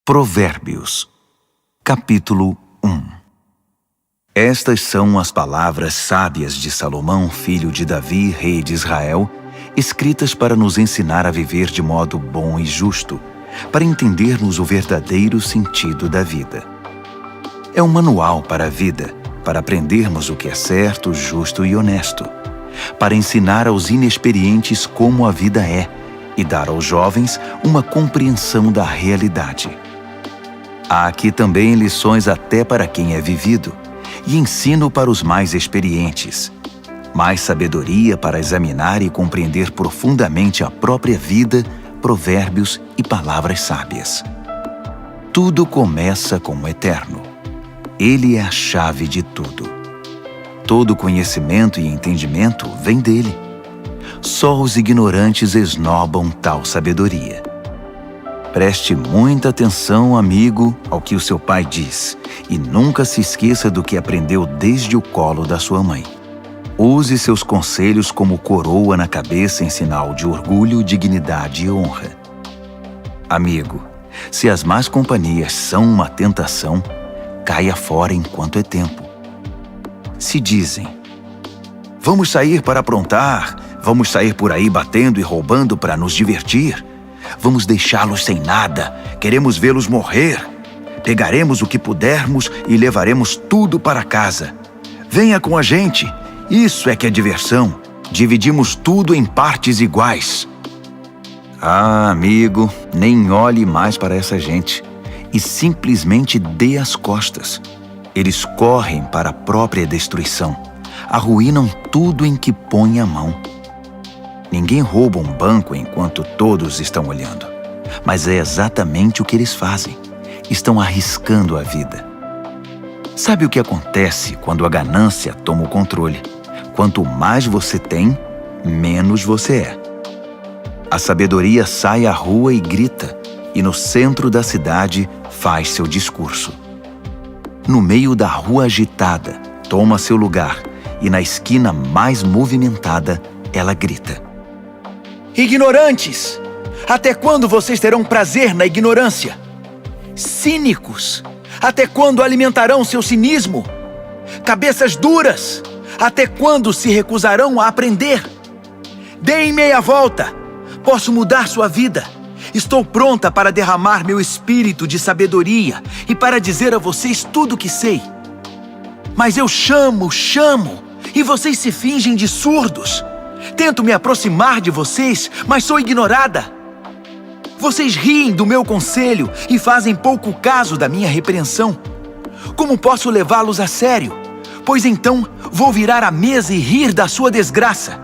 Provérbios, capítulo 1. Estas são as palavras sábias de Salomão, filho de Davi, rei de Israel, escritas para nos ensinar a viver de modo bom e justo, para entendermos o verdadeiro sentido da vida. É um manual para a vida, para aprendermos o que é certo, justo e honesto, para ensinar aos inexperientes como a vida é e dar aos jovens uma compreensão da realidade. Há aqui também lições até para quem é vivido, e ensino para os mais experientes, mais sabedoria para examinar e compreender profundamente a própria vida, provérbios e palavras sábias. Tudo começa com o Eterno. Ele é a chave de tudo. Todo conhecimento e entendimento vem dele. Só os ignorantes esnobam tal sabedoria. Preste muita atenção, amigo, ao que o seu pai diz, e nunca se esqueça do que aprendeu desde o colo da sua mãe. Use seus conselhos como coroa na cabeça em sinal de orgulho, dignidade e honra. Amigo, se as más companhias são uma tentação, caia fora enquanto é tempo. Se dizem: vamos sair para aprontar, vamos sair por aí batendo e roubando para nos divertir, vamos deixá-los sem nada, queremos vê-los morrer. Pegaremos o que pudermos e levaremos tudo para casa. Venha com a gente, isso é que é diversão. Dividimos tudo em partes iguais. Ah, amigo, nem olhe mais para essa gente e simplesmente dê as costas. Eles correm para a própria destruição, arruinam tudo em que põem a mão. Ninguém rouba um banco enquanto todos estão olhando, mas é exatamente o que eles fazem. Estão arriscando a vida. Sabe o que acontece quando a ganância toma o controle? Quanto mais você tem, menos você é. A sabedoria sai à rua e grita, e no centro da cidade faz seu discurso. No meio da rua agitada, toma seu lugar, e na esquina mais movimentada, ela grita: ignorantes! Até quando vocês terão prazer na ignorância? Cínicos! Até quando alimentarão seu cinismo? Cabeças duras! Até quando se recusarão a aprender? Deem meia volta! Posso mudar sua vida! Estou pronta para derramar meu espírito de sabedoria e para dizer a vocês tudo o que sei. Mas eu chamo, e vocês se fingem de surdos. Tento me aproximar de vocês, mas sou ignorada. Vocês riem do meu conselho e fazem pouco caso da minha repreensão. Como posso levá-los a sério? Pois então vou virar a mesa e rir da sua desgraça.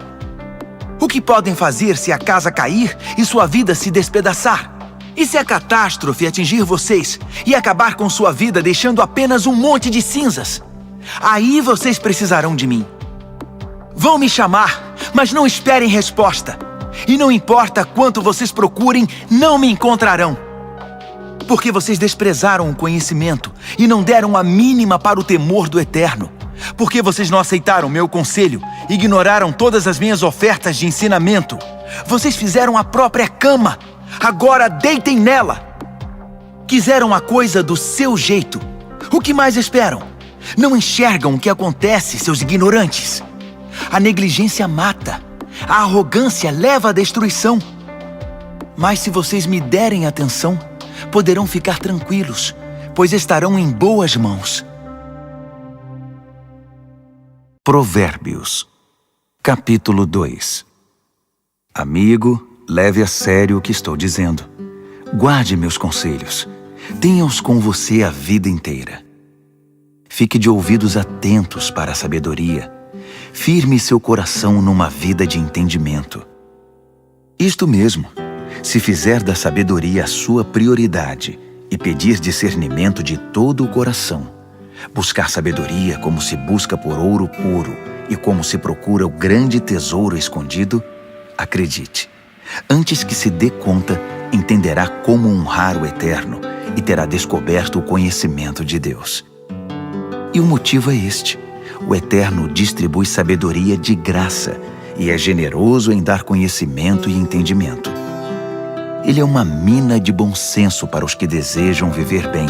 O que podem fazer se a casa cair e sua vida se despedaçar? E se a catástrofe atingir vocês e acabar com sua vida deixando apenas um monte de cinzas? Aí vocês precisarão de mim. Vão me chamar, mas não esperem resposta. E não importa quanto vocês procurem, não me encontrarão. Porque vocês desprezaram o conhecimento e não deram a mínima para o temor do Eterno. Porque vocês não aceitaram meu conselho, ignoraram todas as minhas ofertas de ensinamento. Vocês fizeram a própria cama, agora deitem nela. Quiseram a coisa do seu jeito. O que mais esperam? Não enxergam o que acontece, seus ignorantes. A negligência mata. A arrogância leva à destruição. Mas se vocês me derem atenção, poderão ficar tranquilos, pois estarão em boas mãos. Provérbios, capítulo 2. Amigo, leve a sério o que estou dizendo. Guarde meus conselhos. Tenha-os com você a vida inteira. Fique de ouvidos atentos para a sabedoria. Firme seu coração numa vida de entendimento. Isto mesmo, se fizer da sabedoria a sua prioridade e pedir discernimento de todo o coração, buscar sabedoria como se busca por ouro puro e como se procura o grande tesouro escondido, acredite, antes que se dê conta, entenderá como honrar o Eterno e terá descoberto o conhecimento de Deus. E o motivo é este: o Eterno distribui sabedoria de graça e é generoso em dar conhecimento e entendimento. Ele é uma mina de bom senso para os que desejam viver bem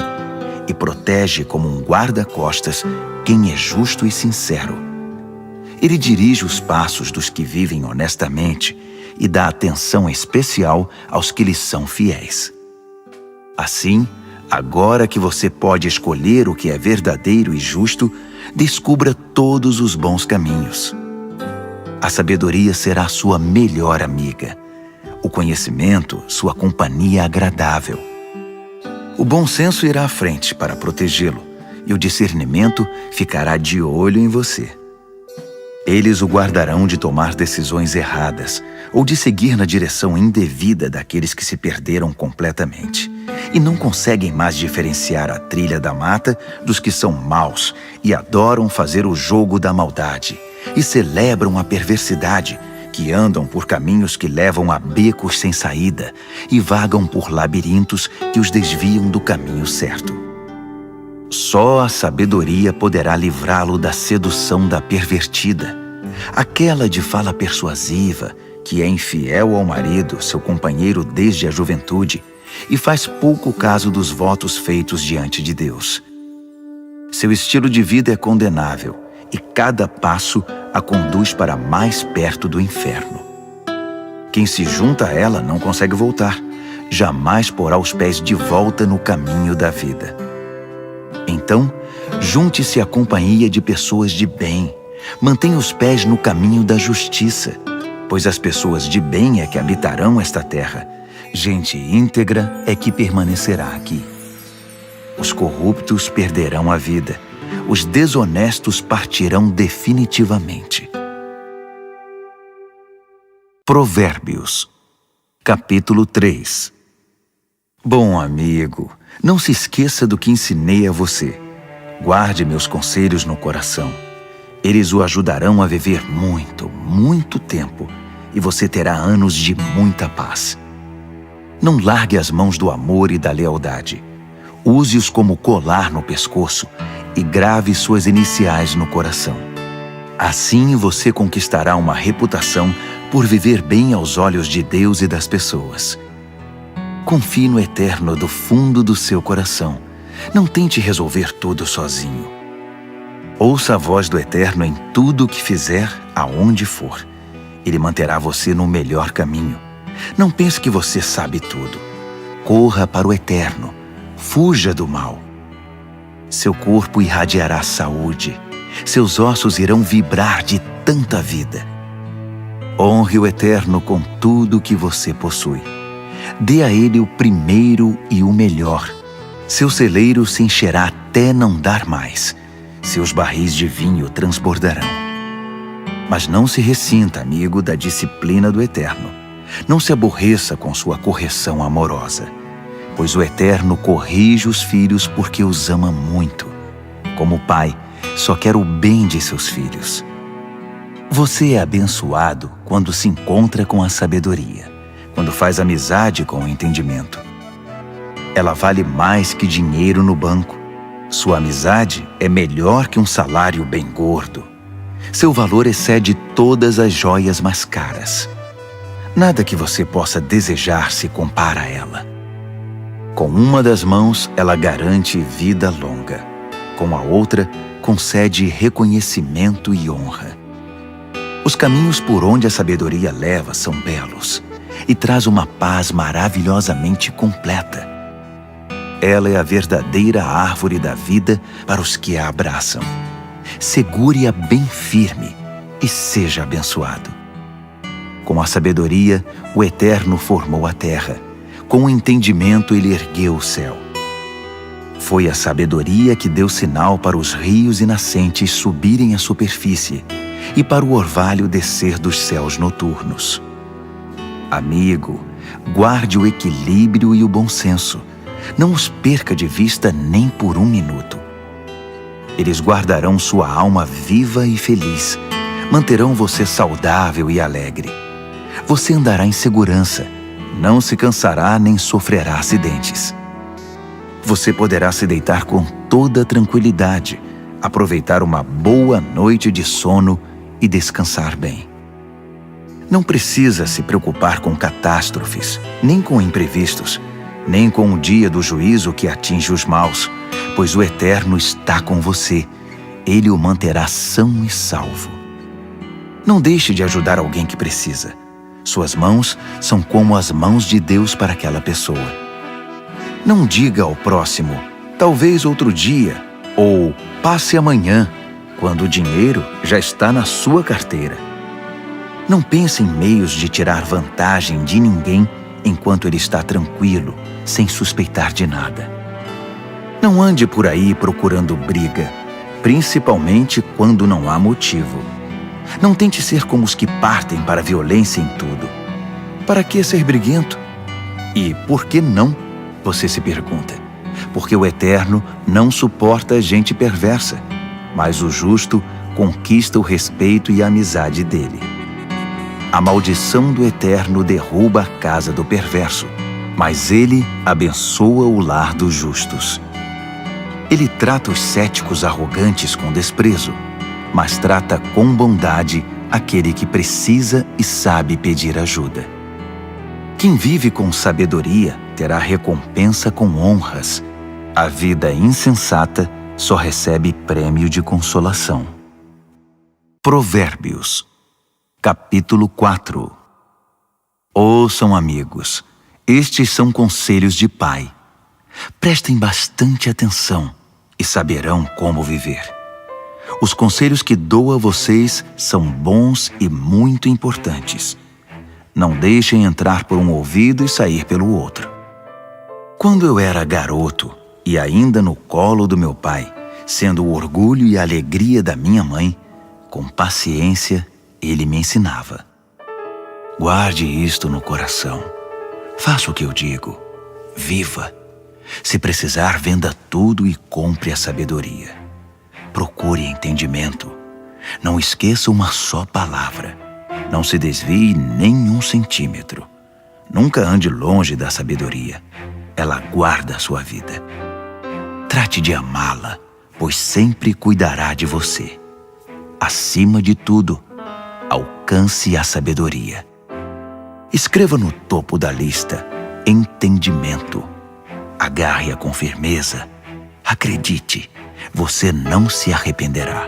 e protege como um guarda-costas quem é justo e sincero. Ele dirige os passos dos que vivem honestamente e dá atenção especial aos que lhes são fiéis. Assim, agora que você pode escolher o que é verdadeiro e justo, descubra todos os bons caminhos. A sabedoria será sua melhor amiga. O conhecimento, sua companhia agradável. O bom senso irá à frente para protegê-lo, e o discernimento ficará de olho em você. Eles o guardarão de tomar decisões erradas ou de seguir na direção indevida daqueles que se perderam completamente e não conseguem mais diferenciar a trilha da mata dos que são maus e adoram fazer o jogo da maldade e celebram a perversidade, que andam por caminhos que levam a becos sem saída e vagam por labirintos que os desviam do caminho certo. Só a sabedoria poderá livrá-lo da sedução da pervertida, aquela de fala persuasiva, que é infiel ao marido, seu companheiro desde a juventude, e faz pouco caso dos votos feitos diante de Deus. Seu estilo de vida é condenável, e cada passo a conduz para mais perto do inferno. Quem se junta a ela não consegue voltar, jamais porá os pés de volta no caminho da vida. Então, junte-se à companhia de pessoas de bem, mantenha os pés no caminho da justiça, pois as pessoas de bem é que habitarão esta terra, gente íntegra é que permanecerá aqui. Os corruptos perderão a vida, os desonestos partirão definitivamente. Provérbios, capítulo 3. Bom amigo, não se esqueça do que ensinei a você. Guarde meus conselhos no coração. Eles o ajudarão a viver muito, muito tempo, e você terá anos de muita paz. Não largue as mãos do amor e da lealdade. Use-os como colar no pescoço e grave suas iniciais no coração. Assim você conquistará uma reputação por viver bem aos olhos de Deus e das pessoas. Confie no Eterno do fundo do seu coração. Não tente resolver tudo sozinho. Ouça a voz do Eterno em tudo o que fizer, aonde for. Ele manterá você no melhor caminho. Não pense que você sabe tudo. Corra para o Eterno. Fuja do mal. Seu corpo irradiará saúde. Seus ossos irão vibrar de tanta vida. Honre o Eterno com tudo o que você possui. Dê a Ele o primeiro e o melhor. Seu celeiro se encherá até não dar mais. Seus barris de vinho transbordarão. Mas não se ressinta, amigo, da disciplina do Eterno. Não se aborreça com sua correção amorosa, pois o Eterno corrige os filhos porque os ama muito. Como pai, só quer o bem de seus filhos. Você é abençoado quando se encontra com a sabedoria, quando faz amizade com o entendimento. Ela vale mais que dinheiro no banco. Sua amizade é melhor que um salário bem gordo. Seu valor excede todas as joias mais caras. Nada que você possa desejar se compara a ela. Com uma das mãos, ela garante vida longa. Com a outra, concede reconhecimento e honra. Os caminhos por onde a sabedoria leva são belos e traz uma paz maravilhosamente completa. Ela é a verdadeira árvore da vida para os que a abraçam. Segure-a bem firme e seja abençoado. Com a sabedoria, o Eterno formou a terra. Com o entendimento, ele ergueu o céu. Foi a sabedoria que deu sinal para os rios e nascentes subirem à superfície e para o orvalho descer dos céus noturnos. Amigo, guarde o equilíbrio e o bom senso. Não os perca de vista nem por um minuto. Eles guardarão sua alma viva e feliz. Manterão você saudável e alegre. Você andará em segurança. Não se cansará nem sofrerá acidentes. Você poderá se deitar com toda tranquilidade, aproveitar uma boa noite de sono e descansar bem. Não precisa se preocupar com catástrofes, nem com imprevistos, nem com o dia do juízo que atinge os maus, pois o Eterno está com você. Ele o manterá são e salvo. Não deixe de ajudar alguém que precisa. Suas mãos são como as mãos de Deus para aquela pessoa. Não diga ao próximo, talvez outro dia, ou passe amanhã, quando o dinheiro já está na sua carteira. Não pense em meios de tirar vantagem de ninguém enquanto ele está tranquilo, sem suspeitar de nada. Não ande por aí procurando briga, principalmente quando não há motivo. Não tente ser como os que partem para a violência em tudo. Para que ser briguento? E por que não? Você se pergunta. Porque o Eterno não suporta gente perversa, mas o justo conquista o respeito e a amizade dele. A maldição do Eterno derruba a casa do perverso, mas ele abençoa o lar dos justos. Ele trata os céticos arrogantes com desprezo, mas trata com bondade aquele que precisa e sabe pedir ajuda. Quem vive com sabedoria terá recompensa com honras. A vida insensata só recebe prêmio de consolação. Provérbios, capítulo 4. Ouçam, amigos, estes são conselhos de pai. Prestem bastante atenção e saberão como viver. Os conselhos que dou a vocês são bons e muito importantes. Não deixem entrar por um ouvido e sair pelo outro. Quando eu era garoto e ainda no colo do meu pai, sendo o orgulho e a alegria da minha mãe, com paciência ele me ensinava. Guarde isto no coração. Faça o que eu digo. Viva. Se precisar, venda tudo e compre a sabedoria. Procure entendimento. Não esqueça uma só palavra. Não se desvie nem um centímetro. Nunca ande longe da sabedoria. Ela guarda a sua vida. Trate de amá-la, pois sempre cuidará de você. Acima de tudo, alcance a sabedoria. Escreva no topo da lista entendimento. Agarre-a com firmeza. Acredite, você não se arrependerá.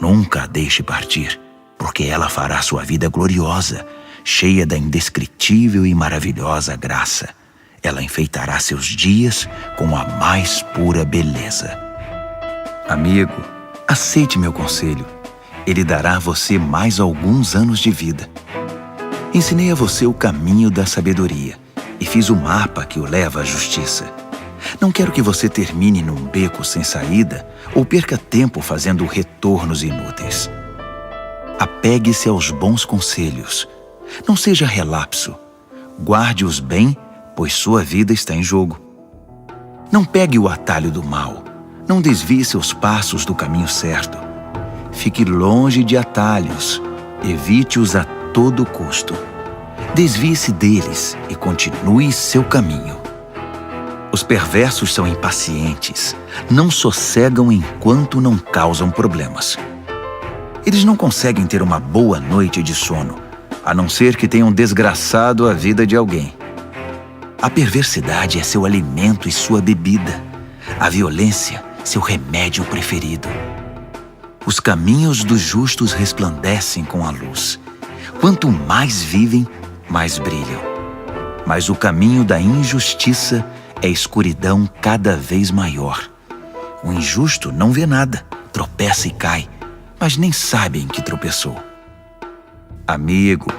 Nunca a deixe partir, porque ela fará sua vida gloriosa, cheia da indescritível e maravilhosa graça. Ela enfeitará seus dias com a mais pura beleza. Amigo, aceite meu conselho. Ele dará a você mais alguns anos de vida. Ensinei a você o caminho da sabedoria e fiz o mapa que o leva à justiça. Não quero que você termine num beco sem saída ou perca tempo fazendo retornos inúteis. Apegue-se aos bons conselhos. Não seja relapso. Guarde-os bem, pois sua vida está em jogo. Não pegue o atalho do mal. Não desvie seus passos do caminho certo. Fique longe de atalhos. Evite-os a todo custo. Desvie-se deles e continue seu caminho. Os perversos são impacientes. Não sossegam enquanto não causam problemas. Eles não conseguem ter uma boa noite de sono, a não ser que tenham desgraçado a vida de alguém. A perversidade é seu alimento e sua bebida. A violência, seu remédio preferido. Os caminhos dos justos resplandecem com a luz. Quanto mais vivem, mais brilham. Mas o caminho da injustiça é escuridão cada vez maior. O injusto não vê nada, tropeça e cai, mas nem sabe em que tropeçou. Amigo,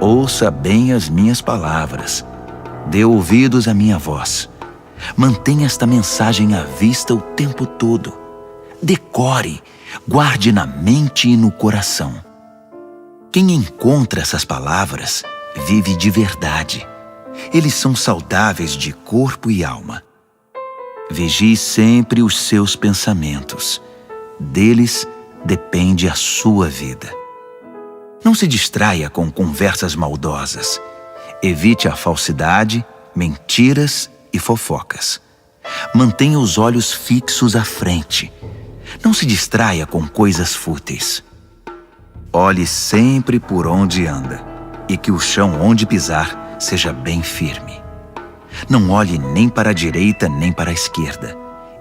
ouça bem as minhas palavras. Dê ouvidos à minha voz. Mantenha esta mensagem à vista o tempo todo. Decore, guarde na mente e no coração. Quem encontra essas palavras vive de verdade. Eles são saudáveis de corpo e alma. Vigie sempre os seus pensamentos. Deles depende a sua vida. Não se distraia com conversas maldosas. Evite a falsidade, mentiras e fofocas. Mantenha os olhos fixos à frente. Não se distraia com coisas fúteis. Olhe sempre por onde anda. e que o chão onde pisar seja bem firme. Não olhe nem para a direita nem para a esquerda,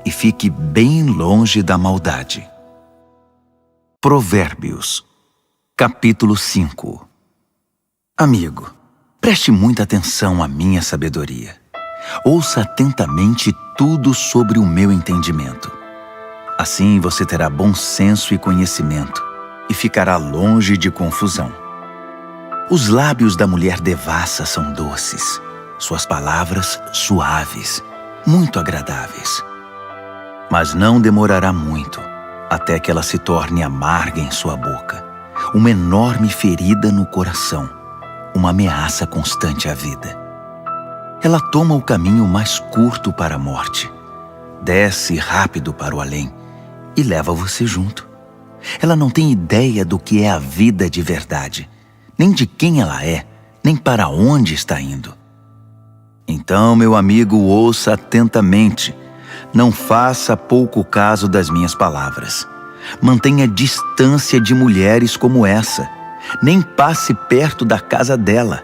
e fique bem longe da maldade. Provérbios, capítulo 5. Amigo, preste muita atenção à minha sabedoria. Ouça atentamente tudo sobre o meu entendimento. Assim você terá bom senso e conhecimento, e ficará longe de confusão. Os lábios da mulher devassa são doces, suas palavras suaves, muito agradáveis. Mas não demorará muito, até que ela se torne amarga em sua boca, uma enorme ferida no coração, uma ameaça constante à vida. Ela toma o caminho mais curto para a morte, desce rápido para o além e leva você junto. Ela não tem ideia do que é a vida de verdade, nem de quem ela é, nem para onde está indo. Então, meu amigo, ouça atentamente. Não faça pouco caso das minhas palavras. Mantenha distância de mulheres como essa. Nem passe perto da casa dela.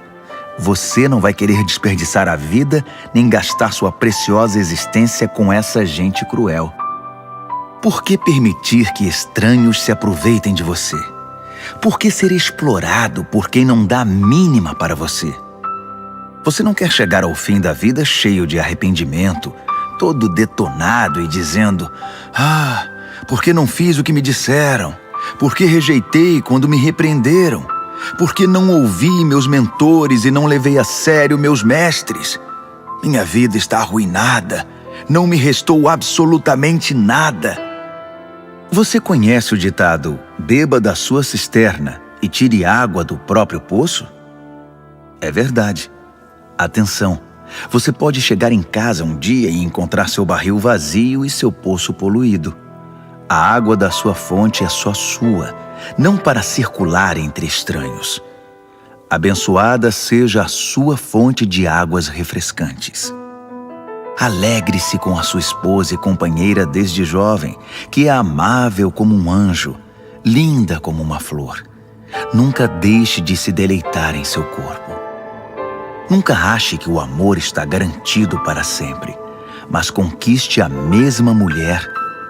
Você não vai querer desperdiçar a vida nem gastar sua preciosa existência com essa gente cruel. Por que permitir que estranhos se aproveitem de você? Por que ser explorado por quem não dá a mínima para você? Você não quer chegar ao fim da vida cheio de arrependimento, todo detonado e dizendo: "Ah, por que não fiz o que me disseram? Por que rejeitei quando me repreenderam? Por que não ouvi meus mentores e não levei a sério meus mestres? Minha vida está arruinada, não me restou absolutamente nada." Você conhece o ditado: "Beba da sua cisterna e tire água do próprio poço"? É verdade. Atenção, você pode chegar em casa um dia e encontrar seu barril vazio e seu poço poluído. A água da sua fonte é só sua, não para circular entre estranhos. Abençoada seja a sua fonte de águas refrescantes. Alegre-se com a sua esposa e companheira desde jovem, que é amável como um anjo, linda como uma flor. Nunca deixe de se deleitar em seu corpo. Nunca ache que o amor está garantido para sempre, mas conquiste a mesma mulher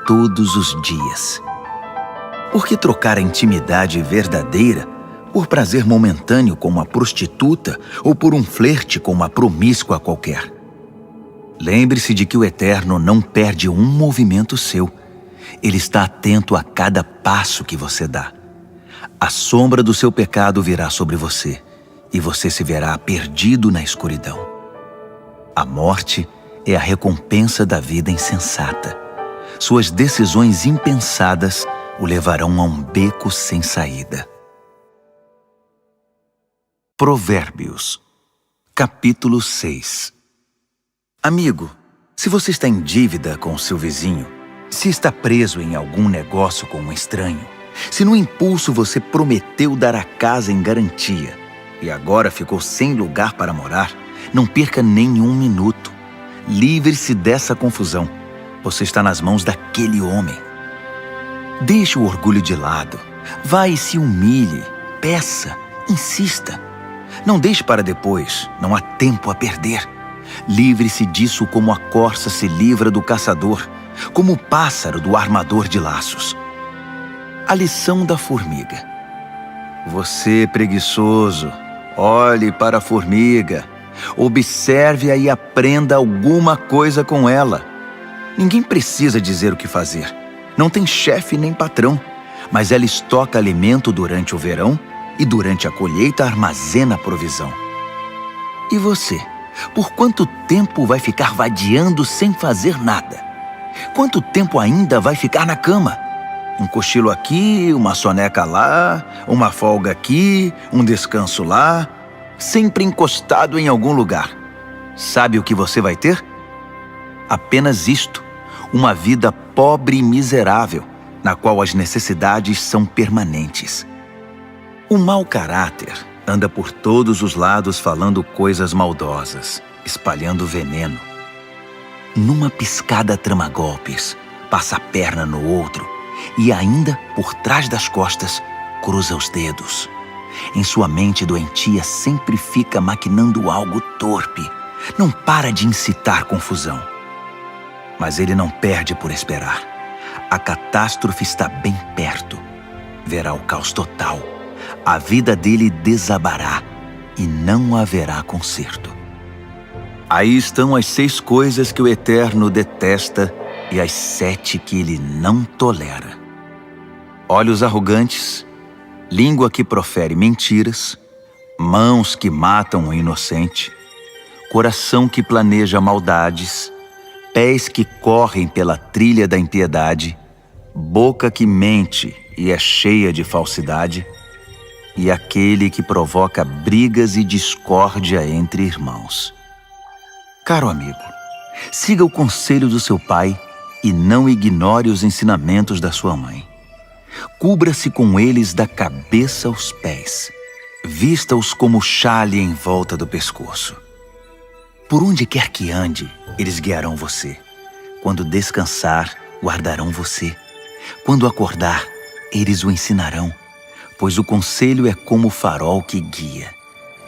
todos os dias. Por que trocar a intimidade verdadeira por prazer momentâneo com uma prostituta ou por um flerte com uma promíscua qualquer? Lembre-se de que o Eterno não perde um movimento seu. Ele está atento a cada passo que você dá. A sombra do seu pecado virá sobre você, e você se verá perdido na escuridão. A morte é a recompensa da vida insensata. Suas decisões impensadas o levarão a um beco sem saída. Provérbios, capítulo 6. Amigo, se você está em dívida com o seu vizinho, se está preso em algum negócio com um estranho, se no impulso você prometeu dar a casa em garantia e agora ficou sem lugar para morar, não perca nenhum minuto. Livre-se dessa confusão. Você está nas mãos daquele homem. Deixe o orgulho de lado. Vá e se humilhe. Peça. Insista. Não deixe para depois. Não há tempo a perder. Livre-se disso como a corça se livra do caçador, como o pássaro do armador de laços. A lição da formiga. Você, preguiçoso, olhe para a formiga. Observe-a e aprenda alguma coisa com ela. Ninguém precisa dizer o que fazer. Não tem chefe nem patrão, mas ela estoca alimento durante o verão e durante a colheita armazena provisão. E você? Por quanto tempo vai ficar vadiando sem fazer nada? Quanto tempo ainda vai ficar na cama? Um cochilo aqui, uma soneca lá, uma folga aqui, um descanso lá, sempre encostado em algum lugar. Sabe o que você vai ter? Apenas isto, uma vida pobre e miserável, na qual as necessidades são permanentes. O mau caráter anda por todos os lados falando coisas maldosas, espalhando veneno. Numa piscada trama golpes, passa a perna no outro e ainda, por trás das costas, cruza os dedos. Em sua mente doentia sempre fica maquinando algo torpe. Não para de incitar confusão. Mas ele não perde por esperar. A catástrofe está bem perto. Verá o caos total. A vida dele desabará e não haverá conserto. Aí estão as 6 coisas que o Eterno detesta e as 7 que ele não tolera: olhos arrogantes, língua que profere mentiras, mãos que matam o inocente, coração que planeja maldades, pés que correm pela trilha da impiedade, boca que mente e é cheia de falsidade, e aquele que provoca brigas e discórdia entre irmãos. Caro amigo, siga o conselho do seu pai e não ignore os ensinamentos da sua mãe. Cubra-se com eles da cabeça aos pés. Vista-os como xale em volta do pescoço. Por onde quer que ande, eles guiarão você. Quando descansar, guardarão você. Quando acordar, eles o ensinarão, pois o conselho é como o farol que guia.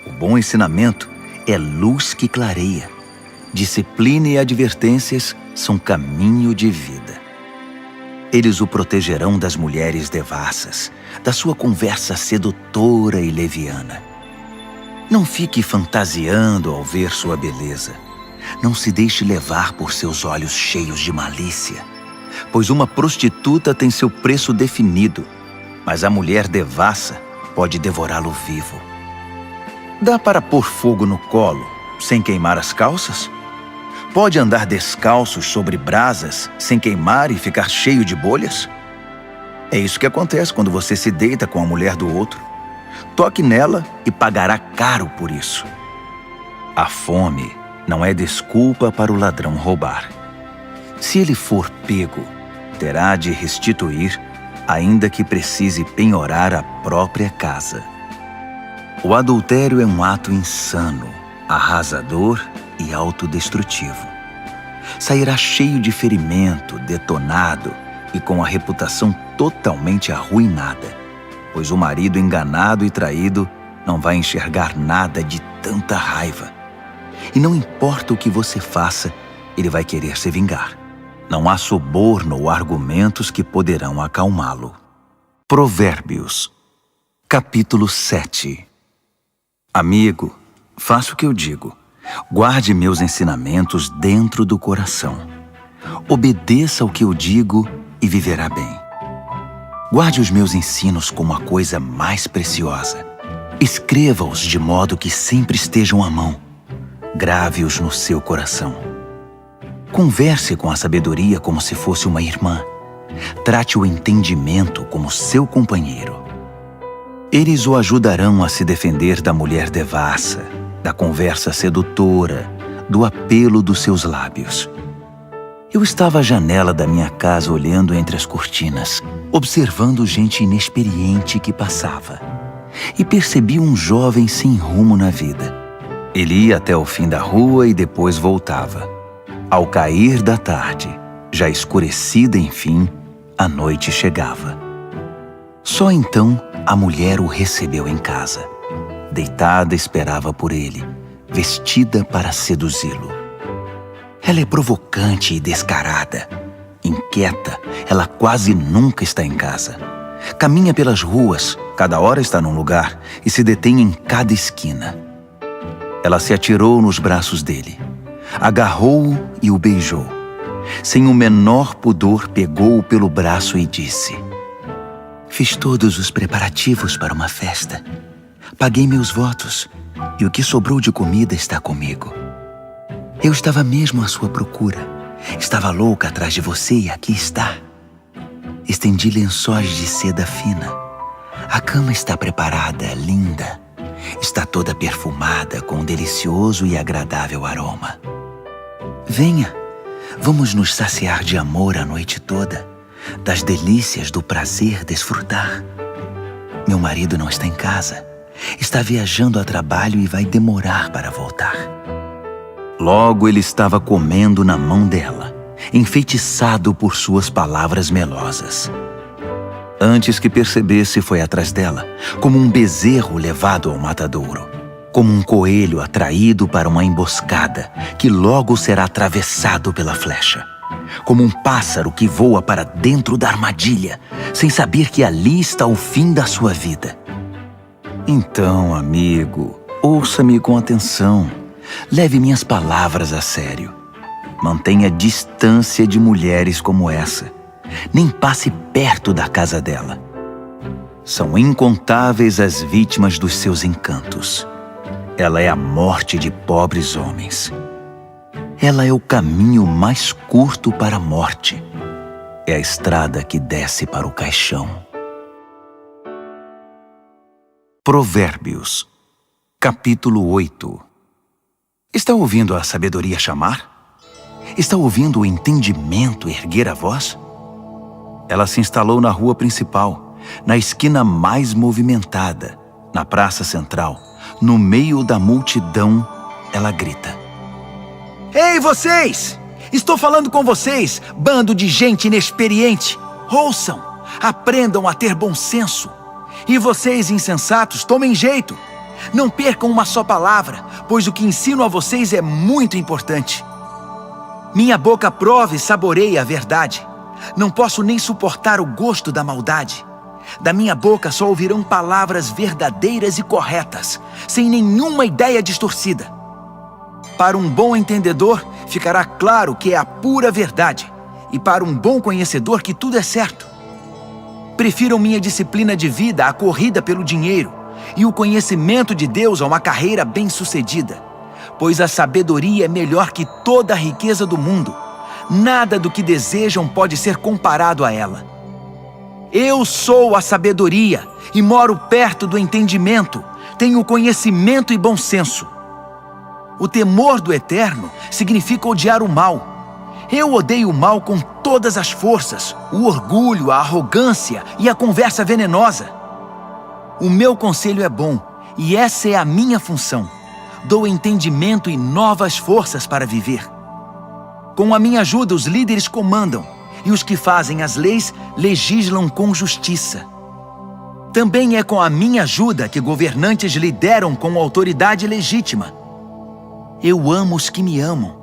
O bom ensinamento é luz que clareia. Disciplina e advertências são caminho de vida. Eles o protegerão das mulheres devassas, da sua conversa sedutora e leviana. Não fique fantasiando ao ver sua beleza. Não se deixe levar por seus olhos cheios de malícia, pois uma prostituta tem seu preço definido, mas a mulher devassa pode devorá-lo vivo. Dá para pôr fogo no colo sem queimar as calças? Pode andar descalços sobre brasas sem queimar e ficar cheio de bolhas? É isso que acontece quando você se deita com a mulher do outro. Toque nela e pagará caro por isso. A fome não é desculpa para o ladrão roubar. Se ele for pego, terá de restituir, ainda que precise penhorar a própria casa. O adultério é um ato insano, arrasador e autodestrutivo. Sairá cheio de ferimento, detonado e com a reputação totalmente arruinada, pois o marido enganado e traído não vai enxergar nada de tanta raiva. E não importa o que você faça, ele vai querer se vingar. Não há suborno ou argumentos que poderão acalmá-lo. Provérbios, capítulo 7. Amigo, faça o que eu digo. Guarde meus ensinamentos dentro do coração. Obedeça ao que eu digo e viverá bem. Guarde os meus ensinos como a coisa mais preciosa. Escreva-os de modo que sempre estejam à mão. Grave-os no seu coração. Converse com a sabedoria como se fosse uma irmã. Trate o entendimento como seu companheiro. Eles o ajudarão a se defender da mulher devassa, da conversa sedutora, do apelo dos seus lábios. Eu estava à janela da minha casa olhando entre as cortinas, observando gente inexperiente que passava, e percebi um jovem sem rumo na vida. Ele ia até o fim da rua e depois voltava. Ao cair da tarde, já escurecida enfim, a noite chegava. Só então a mulher o recebeu em casa. Deitada esperava por ele, vestida para seduzi-lo. Ela é provocante e descarada. Inquieta, ela quase nunca está em casa. Caminha pelas ruas, cada hora está num lugar e se detém em cada esquina. Ela se atirou nos braços dele, agarrou-o e o beijou. Sem o menor pudor, pegou-o pelo braço e disse: "Fiz todos os preparativos para uma festa. Paguei meus votos e o que sobrou de comida está comigo. Eu estava mesmo à sua procura. Estava louca atrás de você e aqui está. Estendi lençóis de seda fina. A cama está preparada, linda. Está toda perfumada com um delicioso e agradável aroma. Venha, vamos nos saciar de amor a noite toda, das delícias do prazer desfrutar. Meu marido não está em casa. Está viajando a trabalho e vai demorar para voltar." Logo ele estava comendo na mão dela, enfeitiçado por suas palavras melosas. Antes que percebesse, foi atrás dela, como um bezerro levado ao matadouro, como um coelho atraído para uma emboscada, que logo será atravessado pela flecha, como um pássaro que voa para dentro da armadilha, sem saber que ali está o fim da sua vida. Então, amigo, ouça-me com atenção. Leve minhas palavras a sério. Mantenha distância de mulheres como essa. Nem passe perto da casa dela. São incontáveis as vítimas dos seus encantos. Ela é a morte de pobres homens. Ela é o caminho mais curto para a morte. É a estrada que desce para o caixão. Provérbios, capítulo 8. Está ouvindo a sabedoria chamar? Está ouvindo o entendimento erguer a voz? Ela se instalou na rua principal, na esquina mais movimentada, na praça central, no meio da multidão, ela grita: Ei, vocês! Estou falando com vocês, bando de gente inexperiente! Ouçam, aprendam a ter bom senso. E vocês, insensatos, tomem jeito. Não percam uma só palavra, pois o que ensino a vocês é muito importante. Minha boca prova e saboreia a verdade. Não posso nem suportar o gosto da maldade. Da minha boca só ouvirão palavras verdadeiras e corretas, sem nenhuma ideia distorcida. Para um bom entendedor, ficará claro que é a pura verdade, e para um bom conhecedor que tudo é certo. Prefiram minha disciplina de vida à corrida pelo dinheiro, e o conhecimento de Deus a uma carreira bem-sucedida, pois a sabedoria é melhor que toda a riqueza do mundo. Nada do que desejam pode ser comparado a ela. Eu sou a sabedoria e moro perto do entendimento, tenho conhecimento e bom senso. O temor do Eterno significa odiar o mal. Eu odeio o mal com todas as forças, o orgulho, a arrogância e a conversa venenosa. O meu conselho é bom e essa é a minha função. Dou entendimento e novas forças para viver. Com a minha ajuda, os líderes comandam, e os que fazem as leis legislam com justiça. Também é com a minha ajuda que governantes lideram com autoridade legítima. Eu amo os que me amam.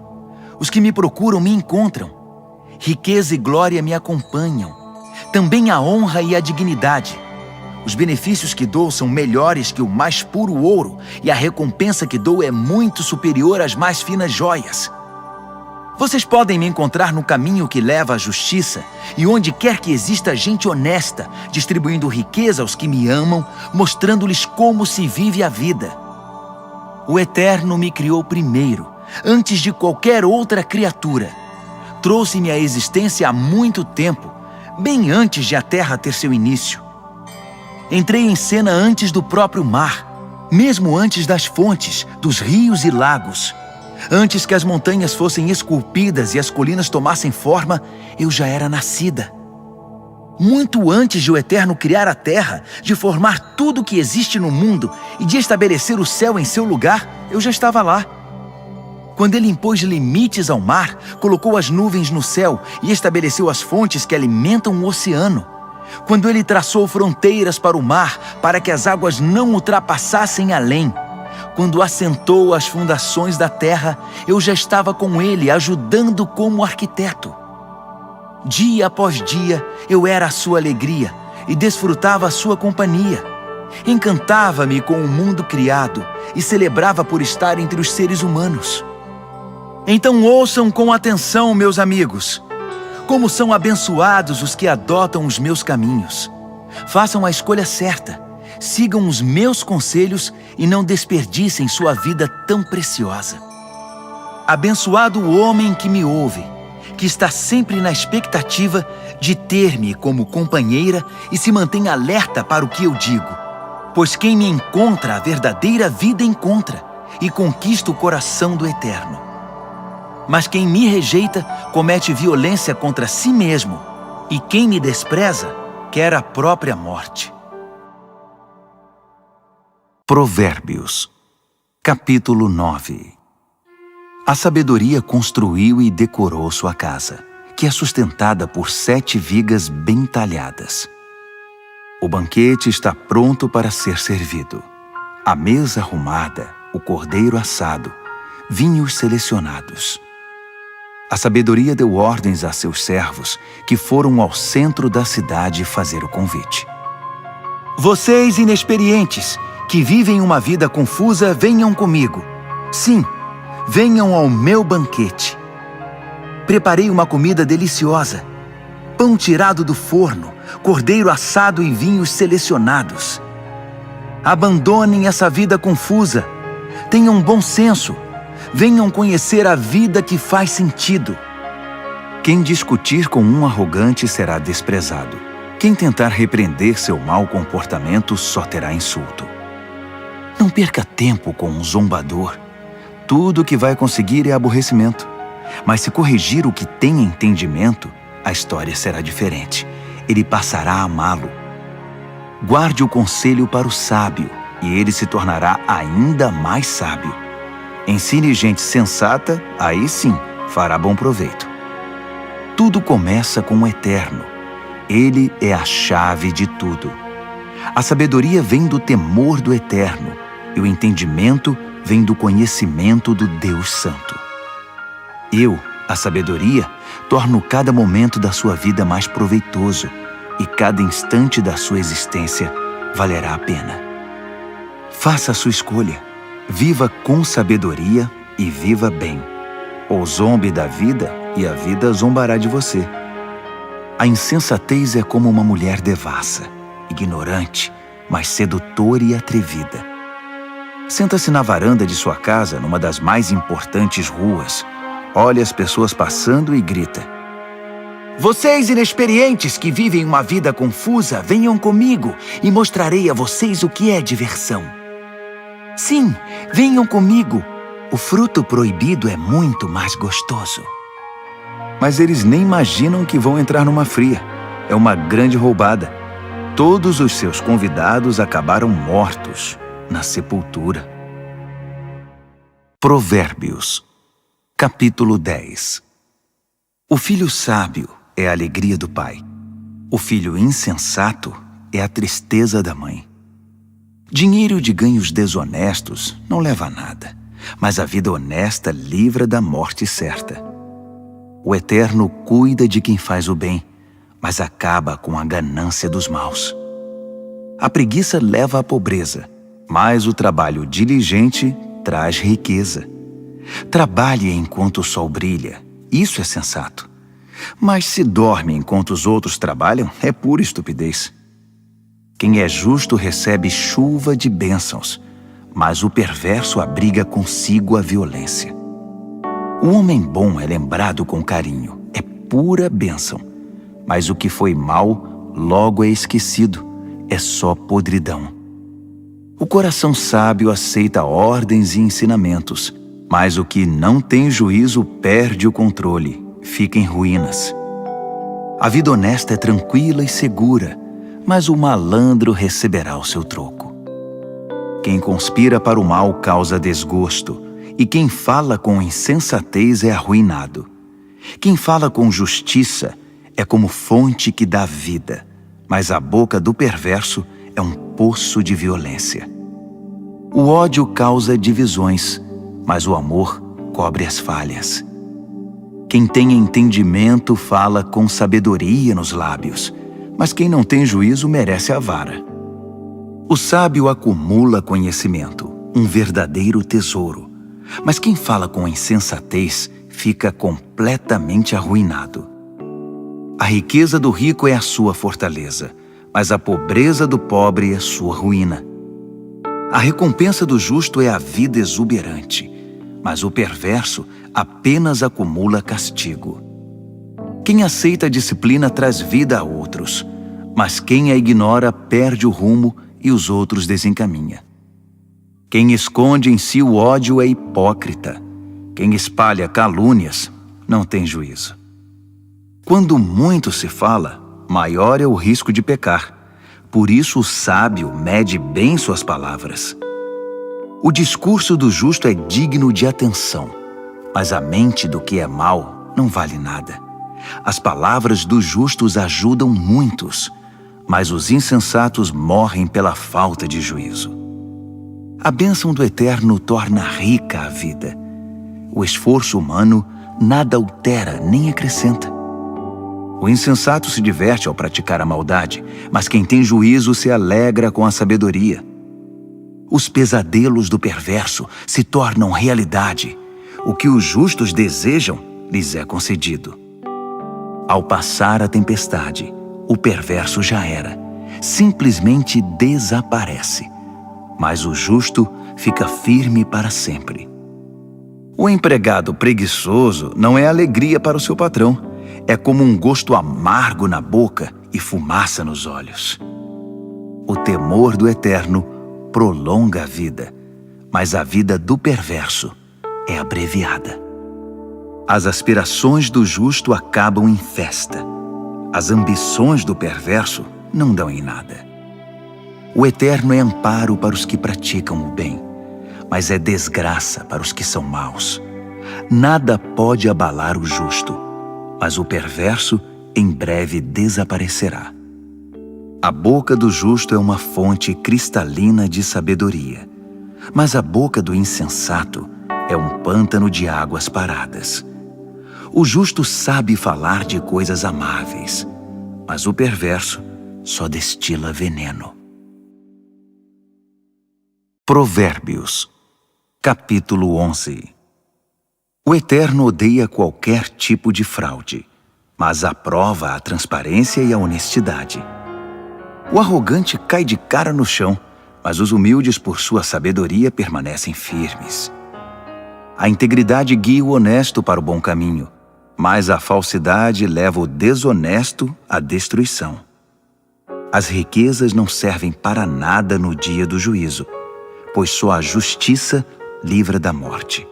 Os que me procuram me encontram. Riqueza e glória me acompanham. Também a honra e a dignidade. Os benefícios que dou são melhores que o mais puro ouro, e a recompensa que dou é muito superior às mais finas joias. Vocês podem me encontrar no caminho que leva à justiça e onde quer que exista gente honesta, distribuindo riqueza aos que me amam, mostrando-lhes como se vive a vida. O Eterno me criou primeiro, antes de qualquer outra criatura. Trouxe-me à existência há muito tempo, bem antes de a terra ter seu início. Entrei em cena antes do próprio mar, mesmo antes das fontes, dos rios e lagos. Antes que as montanhas fossem esculpidas e as colinas tomassem forma, eu já era nascida. Muito antes de o Eterno criar a terra, de formar tudo o que existe no mundo e de estabelecer o céu em seu lugar, eu já estava lá. Quando ele impôs limites ao mar, colocou as nuvens no céu e estabeleceu as fontes que alimentam o oceano. Quando ele traçou fronteiras para o mar, para que as águas não ultrapassassem além. Quando assentou as fundações da terra, eu já estava com ele, ajudando como arquiteto. Dia após dia, eu era a sua alegria e desfrutava a sua companhia. Encantava-me com o mundo criado e celebrava por estar entre os seres humanos. Então ouçam com atenção, meus amigos. Como são abençoados os que adotam os meus caminhos. Façam a escolha certa. Sigam os meus conselhos e não desperdicem sua vida tão preciosa. Abençoado o homem que me ouve, que está sempre na expectativa de ter-me como companheira e se mantém alerta para o que eu digo. Pois quem me encontra a verdadeira vida encontra e conquista o coração do Eterno. Mas quem me rejeita comete violência contra si mesmo, e quem me despreza quer a própria morte. Provérbios, capítulo 9. A sabedoria construiu e decorou sua casa, que é sustentada por 7 vigas bem talhadas. O banquete está pronto para ser servido. A mesa arrumada, o cordeiro assado, vinhos selecionados. A sabedoria deu ordens a seus servos, que foram ao centro da cidade fazer o convite. Vocês inexperientes, que vivem uma vida confusa, venham comigo. Sim, venham ao meu banquete. Preparei uma comida deliciosa. Pão tirado do forno, cordeiro assado e vinhos selecionados. Abandonem essa vida confusa. Tenham bom senso. Venham conhecer a vida que faz sentido. Quem discutir com um arrogante será desprezado. Quem tentar repreender seu mau comportamento só terá insulto. Não perca tempo com um zombador. Tudo o que vai conseguir é aborrecimento. Mas se corrigir o que tem entendimento, a história será diferente. Ele passará a amá-lo. Guarde o conselho para o sábio, e ele se tornará ainda mais sábio. Ensine gente sensata, aí sim fará bom proveito. Tudo começa com o Eterno. Ele é a chave de tudo. A sabedoria vem do temor do Eterno, e o entendimento vem do conhecimento do Deus Santo. Eu, a sabedoria, torno cada momento da sua vida mais proveitoso, e cada instante da sua existência valerá a pena. Faça a sua escolha. Viva com sabedoria e viva bem. Ou zombe da vida e a vida zombará de você. A insensatez é como uma mulher devassa, ignorante, mas sedutora e atrevida. Senta-se na varanda de sua casa, numa das mais importantes ruas. Olha as pessoas passando e grita: Vocês inexperientes que vivem uma vida confusa, venham comigo e mostrarei a vocês o que é diversão. Sim, venham comigo. O fruto proibido é muito mais gostoso. Mas eles nem imaginam que vão entrar numa fria. É uma grande roubada. Todos os seus convidados acabaram mortos na sepultura. Provérbios, capítulo 10. O filho sábio é a alegria do pai. O filho insensato é a tristeza da mãe. Dinheiro de ganhos desonestos não leva a nada, mas a vida honesta livra da morte certa. O Eterno cuida de quem faz o bem, mas acaba com a ganância dos maus. A preguiça leva à pobreza, mas o trabalho diligente traz riqueza. Trabalhe enquanto o sol brilha, isso é sensato. Mas se dorme enquanto os outros trabalham, é pura estupidez. Quem é justo recebe chuva de bênçãos, mas o perverso abriga consigo a violência. O homem bom é lembrado com carinho, é pura bênção, mas o que foi mal logo é esquecido, é só podridão. O coração sábio aceita ordens e ensinamentos, mas o que não tem juízo perde o controle, fica em ruínas. A vida honesta é tranquila e segura, mas o malandro receberá o seu troco. Quem conspira para o mal causa desgosto, e quem fala com insensatez é arruinado. Quem fala com justiça é como fonte que dá vida, mas a boca do perverso é um poço de violência. O ódio causa divisões, mas o amor cobre as falhas. Quem tem entendimento fala com sabedoria nos lábios, mas quem não tem juízo merece a vara. O sábio acumula conhecimento, um verdadeiro tesouro, mas quem fala com insensatez fica completamente arruinado. A riqueza do rico é a sua fortaleza, mas a pobreza do pobre é sua ruína. A recompensa do justo é a vida exuberante, mas o perverso apenas acumula castigo. Quem aceita a disciplina traz vida a outros, mas quem a ignora perde o rumo e os outros desencaminha. Quem esconde em si o ódio é hipócrita. Quem espalha calúnias não tem juízo. Quando muito se fala, maior é o risco de pecar. Por isso o sábio mede bem suas palavras. O discurso do justo é digno de atenção, mas a mente do que é mau não vale nada. As palavras dos justos ajudam muitos, mas os insensatos morrem pela falta de juízo. A bênção do Eterno torna rica a vida. O esforço humano nada altera nem acrescenta. O insensato se diverte ao praticar a maldade, mas quem tem juízo se alegra com a sabedoria. Os pesadelos do perverso se tornam realidade. O que os justos desejam lhes é concedido. Ao passar a tempestade, o perverso já era, simplesmente desaparece, mas o justo fica firme para sempre. O empregado preguiçoso não é alegria para o seu patrão, é como um gosto amargo na boca e fumaça nos olhos. O temor do Eterno prolonga a vida, mas a vida do perverso é abreviada. As aspirações do justo acabam em festa. As ambições do perverso não dão em nada. O Eterno é amparo para os que praticam o bem, mas é desgraça para os que são maus. Nada pode abalar o justo, mas o perverso em breve desaparecerá. A boca do justo é uma fonte cristalina de sabedoria, mas a boca do insensato é um pântano de águas paradas. O justo sabe falar de coisas amáveis, mas o perverso só destila veneno. Provérbios, capítulo 11. O Eterno odeia qualquer tipo de fraude, mas aprova a transparência e a honestidade. O arrogante cai de cara no chão, mas os humildes, por sua sabedoria, permanecem firmes. A integridade guia o honesto para o bom caminho, mas a falsidade leva o desonesto à destruição. As riquezas não servem para nada no dia do juízo, pois só a justiça livra da morte.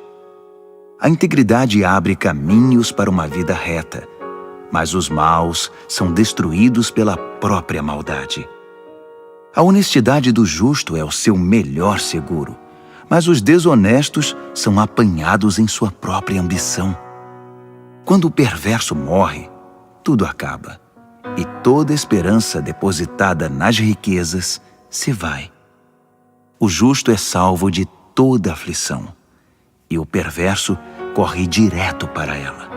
A integridade abre caminhos para uma vida reta, mas os maus são destruídos pela própria maldade. A honestidade do justo é o seu melhor seguro, mas os desonestos são apanhados em sua própria ambição. Quando o perverso morre, tudo acaba, e toda esperança depositada nas riquezas se vai. O justo é salvo de toda aflição, e o perverso corre direto para ela.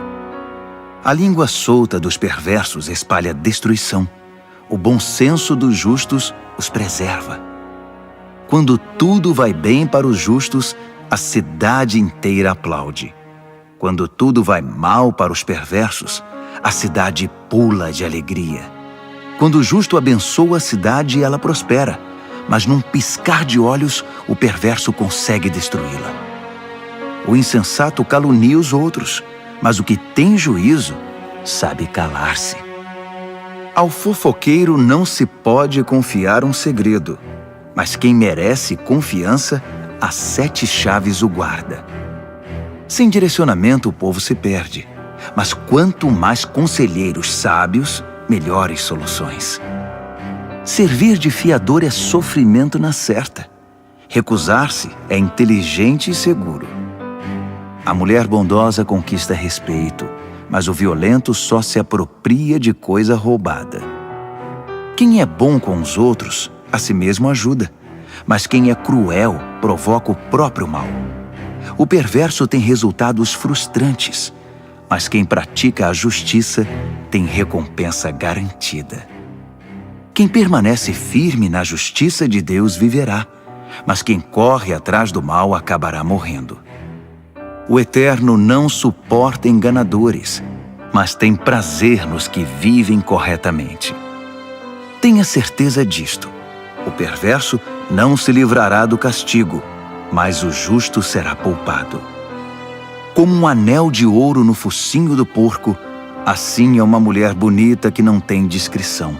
A língua solta dos perversos espalha destruição. O bom senso dos justos os preserva. Quando tudo vai bem para os justos, a cidade inteira aplaude. Quando tudo vai mal para os perversos, a cidade pula de alegria. Quando o justo abençoa a cidade, ela prospera, mas num piscar de olhos, o perverso consegue destruí-la. O insensato calunia os outros, mas o que tem juízo sabe calar-se. Ao fofoqueiro não se pode confiar um segredo, mas quem merece confiança, as 7 chaves o guarda. Sem direcionamento o povo se perde, mas quanto mais conselheiros sábios, melhores soluções. Servir de fiador é sofrimento na certa. Recusar-se é inteligente e seguro. A mulher bondosa conquista respeito, mas o violento só se apropria de coisa roubada. Quem é bom com os outros, a si mesmo ajuda, mas quem é cruel provoca o próprio mal. O perverso tem resultados frustrantes, mas quem pratica a justiça tem recompensa garantida. Quem permanece firme na justiça de Deus viverá, mas quem corre atrás do mal acabará morrendo. O Eterno não suporta enganadores, mas tem prazer nos que vivem corretamente. Tenha certeza disto: o perverso não se livrará do castigo, mas o justo será poupado. Como um anel de ouro no focinho do porco, assim é uma mulher bonita que não tem discrição.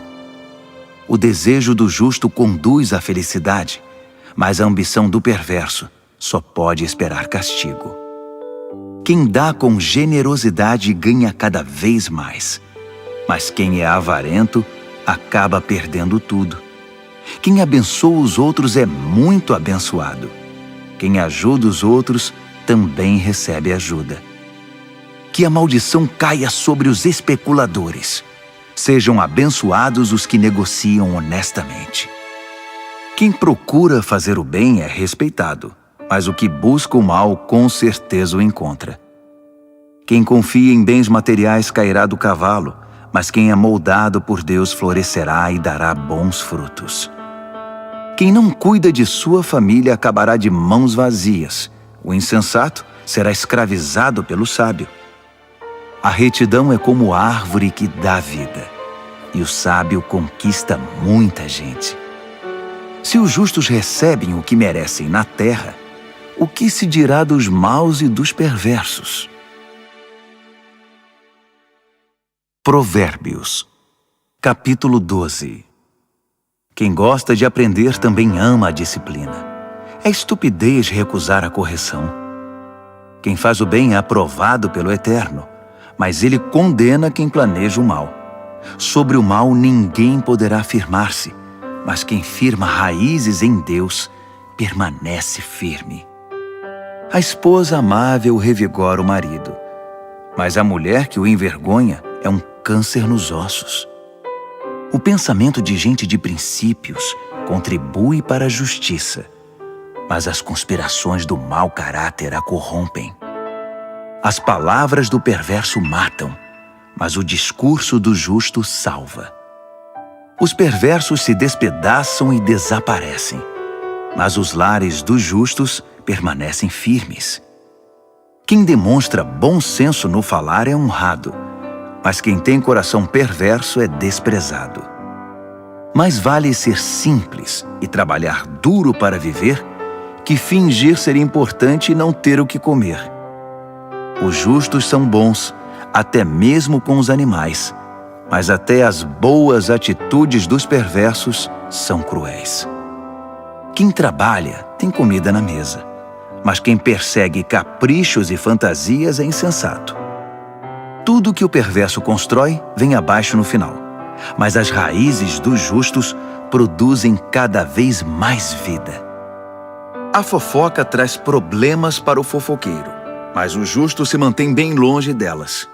O desejo do justo conduz à felicidade, mas a ambição do perverso só pode esperar castigo. Quem dá com generosidade ganha cada vez mais, mas quem é avarento acaba perdendo tudo. Quem abençoa os outros é muito abençoado. Quem ajuda os outros também recebe ajuda. Que a maldição caia sobre os especuladores. Sejam abençoados os que negociam honestamente. Quem procura fazer o bem é respeitado, mas o que busca o mal com certeza o encontra. Quem confia em bens materiais cairá do cavalo, mas quem é moldado por Deus florescerá e dará bons frutos. Quem não cuida de sua família acabará de mãos vazias. O insensato será escravizado pelo sábio. A retidão é como árvore que dá vida, e o sábio conquista muita gente. Se os justos recebem o que merecem na terra, o que se dirá dos maus e dos perversos? Provérbios, capítulo 12. Quem gosta de aprender também ama a disciplina. É estupidez recusar a correção. Quem faz o bem é aprovado pelo Eterno, mas ele condena quem planeja o mal. Sobre o mal ninguém poderá firmar-se, mas quem firma raízes em Deus permanece firme. A esposa amável revigora o marido, mas a mulher que o envergonha é um câncer nos ossos. O pensamento de gente de princípios contribui para a justiça, mas as conspirações do mau caráter a corrompem. As palavras do perverso matam, mas o discurso do justo salva. Os perversos se despedaçam e desaparecem, mas os lares dos justos permanecem firmes. Quem demonstra bom senso no falar é honrado, mas quem tem coração perverso é desprezado. Mais vale ser simples e trabalhar duro para viver que fingir ser importante e não ter o que comer. Os justos são bons, até mesmo com os animais, mas até as boas atitudes dos perversos são cruéis. Quem trabalha tem comida na mesa, mas quem persegue caprichos e fantasias é insensato. Tudo que o perverso constrói vem abaixo no final, mas as raízes dos justos produzem cada vez mais vida. A fofoca traz problemas para o fofoqueiro, mas o justo se mantém bem longe delas.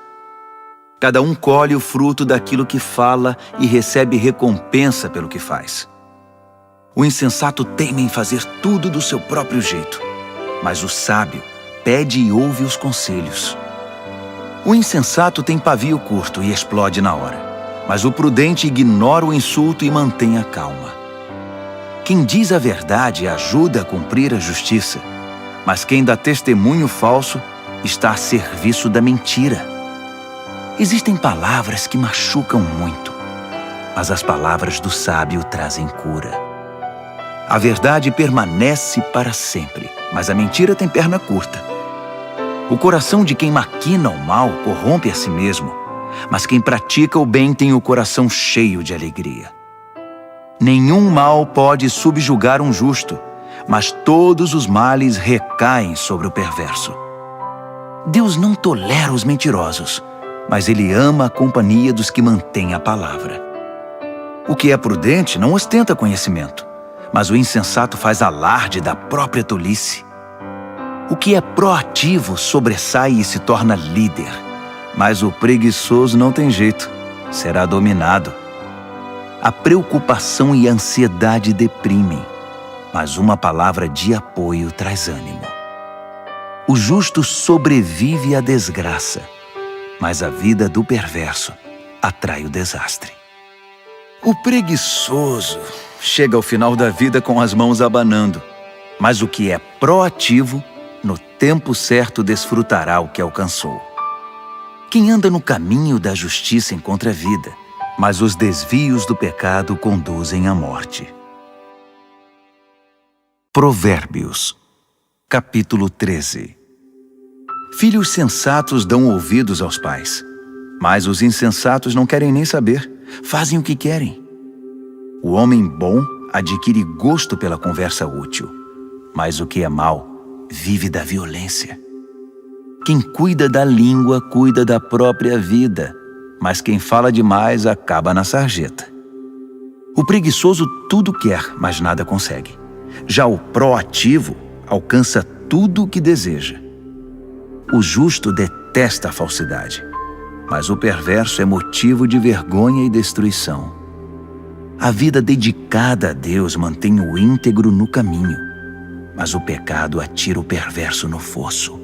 Cada um colhe o fruto daquilo que fala e recebe recompensa pelo que faz. O insensato teima em fazer tudo do seu próprio jeito, mas o sábio pede e ouve os conselhos. O insensato tem pavio curto e explode na hora, mas o prudente ignora o insulto e mantém a calma. Quem diz a verdade ajuda a cumprir a justiça, mas quem dá testemunho falso está a serviço da mentira. Existem palavras que machucam muito, mas as palavras do sábio trazem cura. A verdade permanece para sempre, mas a mentira tem perna curta. O coração de quem maquina o mal corrompe a si mesmo, mas quem pratica o bem tem o coração cheio de alegria. Nenhum mal pode subjugar um justo, mas todos os males recaem sobre o perverso. Deus não tolera os mentirosos, mas Ele ama a companhia dos que mantêm a palavra. O que é prudente não ostenta conhecimento, mas o insensato faz alarde da própria tolice. O que é proativo sobressai e se torna líder, mas o preguiçoso não tem jeito, será dominado. A preocupação e a ansiedade deprimem, mas uma palavra de apoio traz ânimo. O justo sobrevive à desgraça, mas a vida do perverso atrai o desastre. O preguiçoso chega ao final da vida com as mãos abanando, mas o que é proativo, no tempo certo desfrutará o que alcançou. Quem anda no caminho da justiça encontra a vida, mas os desvios do pecado conduzem à morte. Provérbios, capítulo 13. Filhos sensatos dão ouvidos aos pais, mas os insensatos não querem nem saber, fazem o que querem. O homem bom adquire gosto pela conversa útil, mas o que é mau vive da violência. Quem cuida da língua cuida da própria vida, mas quem fala demais acaba na sarjeta. O preguiçoso tudo quer, mas nada consegue. Já o proativo alcança tudo o que deseja. O justo detesta a falsidade, mas o perverso é motivo de vergonha e destruição. A vida dedicada a Deus mantém o íntegro no caminho, mas o pecado atira o perverso no fosso.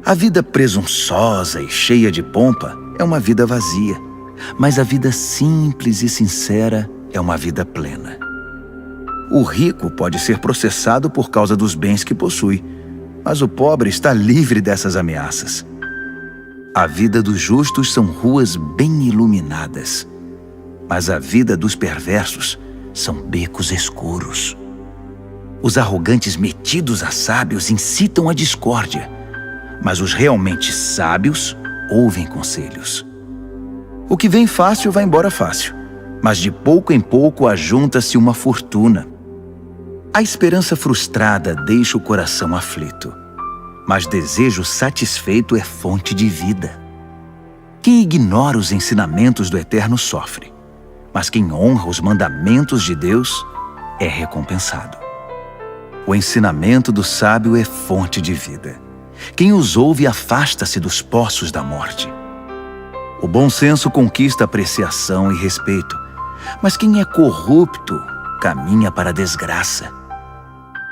A vida presunçosa e cheia de pompa é uma vida vazia, mas a vida simples e sincera é uma vida plena. O rico pode ser processado por causa dos bens que possui, mas o pobre está livre dessas ameaças. A vida dos justos são ruas bem iluminadas, mas a vida dos perversos são becos escuros. Os arrogantes metidos a sábios incitam a discórdia, mas os realmente sábios ouvem conselhos. O que vem fácil vai embora fácil, mas de pouco em pouco ajunta-se uma fortuna. A esperança frustrada deixa o coração aflito, mas desejo satisfeito é fonte de vida. Quem ignora os ensinamentos do Eterno sofre, mas quem honra os mandamentos de Deus é recompensado. O ensinamento do sábio é fonte de vida. Quem os ouve afasta-se dos poços da morte. O bom senso conquista apreciação e respeito, mas quem é corrupto caminha para a desgraça.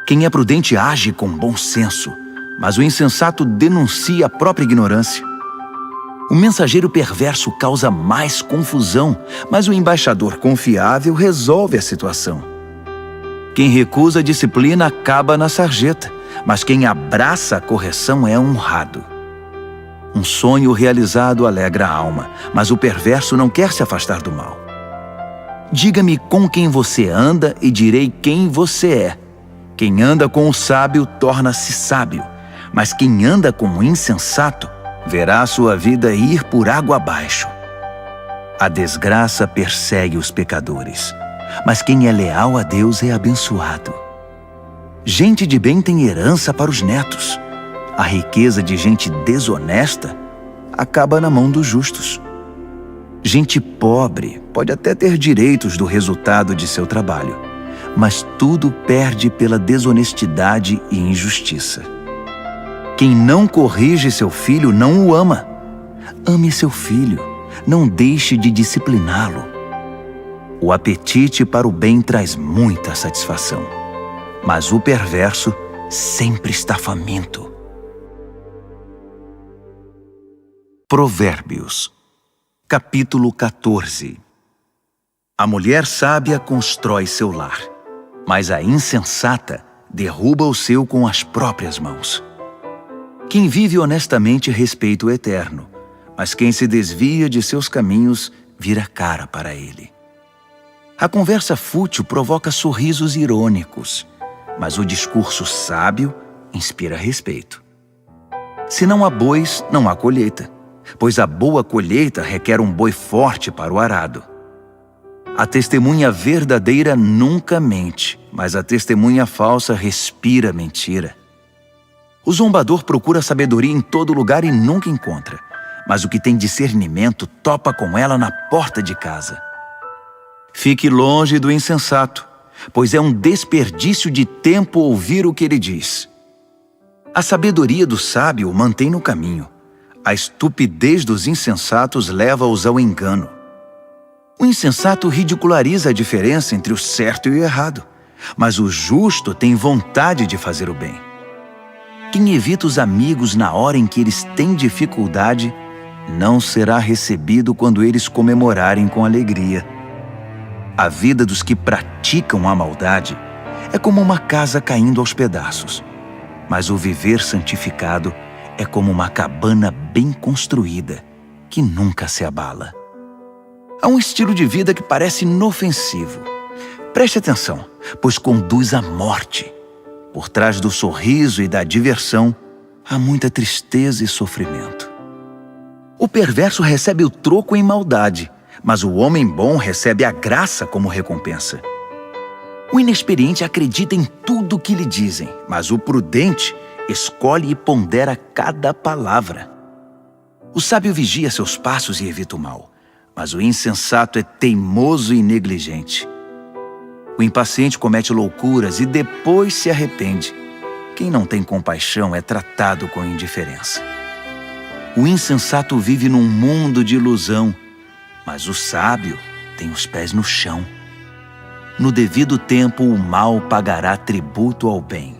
Quem é prudente age com bom senso, mas o insensato denuncia a própria ignorância. O mensageiro perverso causa mais confusão, mas o embaixador confiável resolve a situação. Quem recusa a disciplina acaba na sarjeta, mas quem abraça a correção é honrado. Um sonho realizado alegra a alma, mas o perverso não quer se afastar do mal. Diga-me com quem você anda e direi quem você é. Quem anda com o sábio torna-se sábio, mas quem anda com o insensato verá sua vida ir por água abaixo. A desgraça persegue os pecadores, mas quem é leal a Deus é abençoado. Gente de bem tem herança para os netos. A riqueza de gente desonesta acaba na mão dos justos. Gente pobre pode até ter direitos do resultado de seu trabalho, mas tudo perde pela desonestidade e injustiça. Quem não corrige seu filho não o ama. Ame seu filho, não deixe de discipliná-lo. O apetite para o bem traz muita satisfação, mas o perverso sempre está faminto. Provérbios, capítulo 14. A mulher sábia constrói seu lar, mas a insensata derruba o seu com as próprias mãos. Quem vive honestamente respeita o Eterno, mas quem se desvia de seus caminhos vira cara para ele. A conversa fútil provoca sorrisos irônicos, mas o discurso sábio inspira respeito. Se não há bois, não há colheita, pois a boa colheita requer um boi forte para o arado. A testemunha verdadeira nunca mente, mas a testemunha falsa respira mentira. O zombador procura sabedoria em todo lugar e nunca encontra, mas o que tem discernimento topa com ela na porta de casa. Fique longe do insensato, pois é um desperdício de tempo ouvir o que ele diz. A sabedoria do sábio o mantém no caminho. A estupidez dos insensatos leva-os ao engano. O insensato ridiculariza a diferença entre o certo e o errado, mas o justo tem vontade de fazer o bem. Quem evita os amigos na hora em que eles têm dificuldade, não será recebido quando eles comemorarem com alegria. A vida dos que praticam a maldade é como uma casa caindo aos pedaços, mas o viver santificado é como uma cabana bem construída, que nunca se abala. Há um estilo de vida que parece inofensivo. Preste atenção, pois conduz à morte. Por trás do sorriso e da diversão, há muita tristeza e sofrimento. O perverso recebe o troco em maldade, mas o homem bom recebe a graça como recompensa. O inexperiente acredita em tudo o que lhe dizem, mas o prudente escolhe e pondera cada palavra. O sábio vigia seus passos e evita o mal, mas o insensato é teimoso e negligente. O impaciente comete loucuras e depois se arrepende. Quem não tem compaixão é tratado com indiferença. O insensato vive num mundo de ilusão, mas o sábio tem os pés no chão. No devido tempo, o mal pagará tributo ao bem,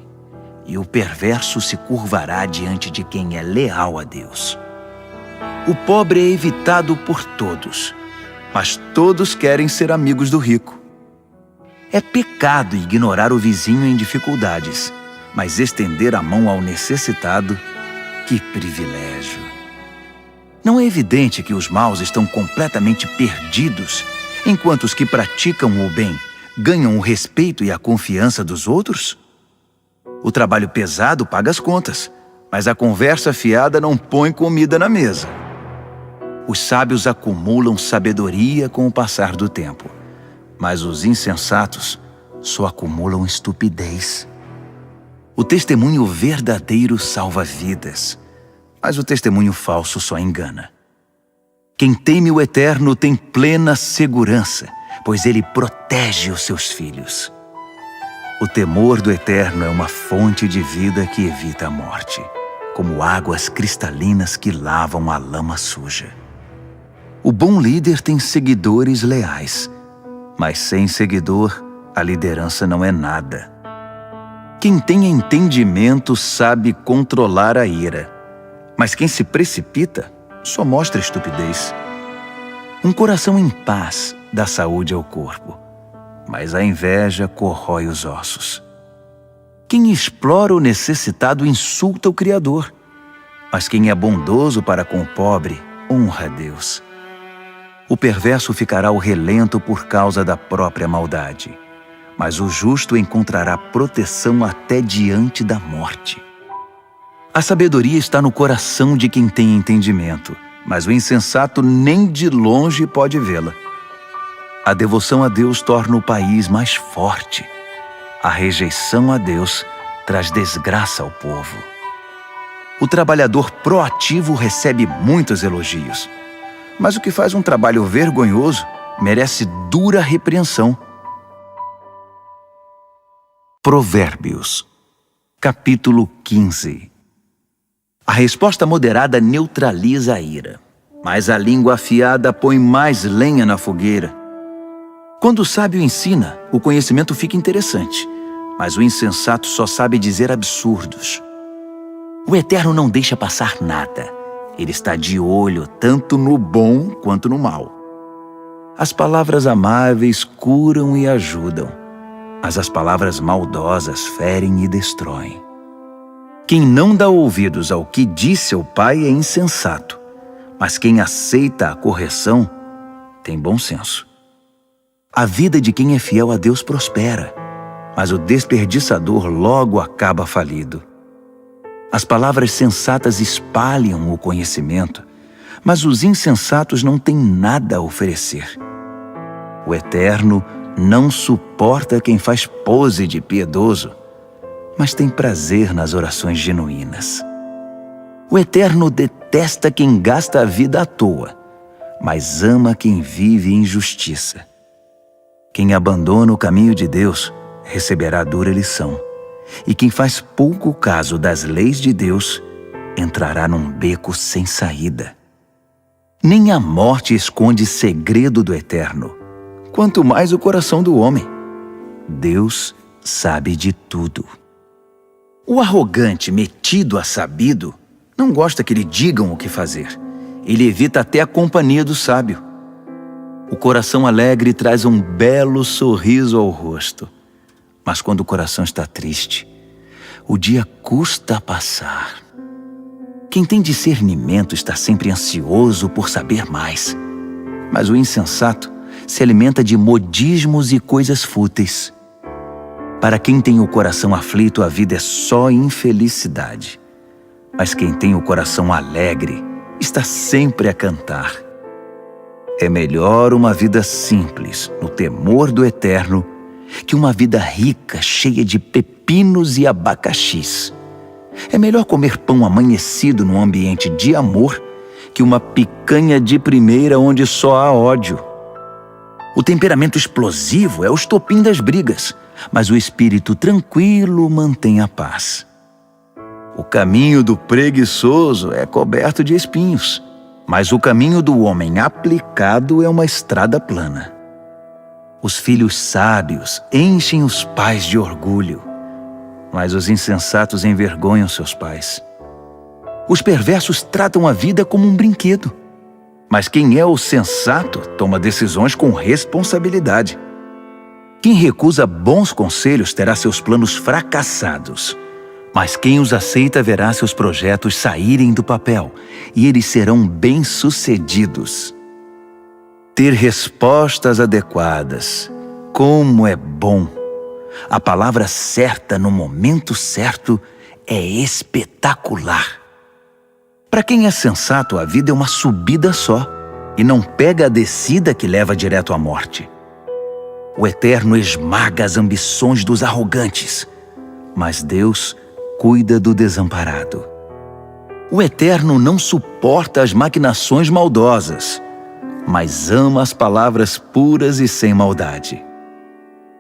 e o perverso se curvará diante de quem é leal a Deus. O pobre é evitado por todos, mas todos querem ser amigos do rico. É pecado ignorar o vizinho em dificuldades, mas estender a mão ao necessitado, que privilégio! Não é evidente que os maus estão completamente perdidos, enquanto os que praticam o bem ganham o respeito e a confiança dos outros? O trabalho pesado paga as contas, mas a conversa fiada não põe comida na mesa. Os sábios acumulam sabedoria com o passar do tempo, mas os insensatos só acumulam estupidez. O testemunho verdadeiro salva vidas, mas o testemunho falso só engana. Quem teme o Eterno tem plena segurança, pois ele protege os seus filhos. O temor do Eterno é uma fonte de vida que evita a morte, como águas cristalinas que lavam a lama suja. O bom líder tem seguidores leais, mas sem seguidor, a liderança não é nada. Quem tem entendimento sabe controlar a ira, mas quem se precipita só mostra estupidez. Um coração em paz dá saúde ao corpo, mas a inveja corrói os ossos. Quem explora o necessitado insulta o Criador, mas quem é bondoso para com o pobre honra a Deus. O perverso ficará ao relento por causa da própria maldade, mas o justo encontrará proteção até diante da morte. A sabedoria está no coração de quem tem entendimento, mas o insensato nem de longe pode vê-la. A devoção a Deus torna o país mais forte. A rejeição a Deus traz desgraça ao povo. O trabalhador proativo recebe muitos elogios, mas o que faz um trabalho vergonhoso merece dura repreensão. Provérbios, capítulo 15. A resposta moderada neutraliza a ira, mas a língua afiada põe mais lenha na fogueira. Quando o sábio ensina, o conhecimento fica interessante, mas o insensato só sabe dizer absurdos. O Eterno não deixa passar nada. Ele está de olho tanto no bom quanto no mal. As palavras amáveis curam e ajudam, mas as palavras maldosas ferem e destroem. Quem não dá ouvidos ao que diz seu pai é insensato, mas quem aceita a correção tem bom senso. A vida de quem é fiel a Deus prospera, mas o desperdiçador logo acaba falido. As palavras sensatas espalham o conhecimento, mas os insensatos não têm nada a oferecer. O Eterno não suporta quem faz pose de piedoso, mas tem prazer nas orações genuínas. O Eterno detesta quem gasta a vida à toa, mas ama quem vive em justiça. Quem abandona o caminho de Deus receberá dura lição, e quem faz pouco caso das leis de Deus entrará num beco sem saída. Nem a morte esconde segredo do Eterno, quanto mais o coração do homem. Deus sabe de tudo. O arrogante, metido a sabido, não gosta que lhe digam o que fazer. Ele evita até a companhia do sábio. O coração alegre traz um belo sorriso ao rosto, mas quando o coração está triste, o dia custa a passar. Quem tem discernimento está sempre ansioso por saber mais, mas o insensato se alimenta de modismos e coisas fúteis. Para quem tem o coração aflito, a vida é só infelicidade, mas quem tem o coração alegre está sempre a cantar. É melhor uma vida simples, no temor do Eterno, que uma vida rica, cheia de pepinos e abacaxis. É melhor comer pão amanhecido num ambiente de amor que uma picanha de primeira onde só há ódio. O temperamento explosivo é o estopim das brigas, mas o espírito tranquilo mantém a paz. O caminho do preguiçoso é coberto de espinhos, mas o caminho do homem aplicado é uma estrada plana. Os filhos sábios enchem os pais de orgulho, mas os insensatos envergonham seus pais. Os perversos tratam a vida como um brinquedo, mas quem é o sensato toma decisões com responsabilidade. Quem recusa bons conselhos terá seus planos fracassados, mas quem os aceita verá seus projetos saírem do papel e eles serão bem-sucedidos. Ter respostas adequadas. Como é bom! A palavra certa no momento certo é espetacular. Para quem é sensato, a vida é uma subida só e não pega a descida que leva direto à morte. O Eterno esmaga as ambições dos arrogantes, mas Deus cuida do desamparado. O Eterno não suporta as maquinações maldosas, mas ama as palavras puras e sem maldade.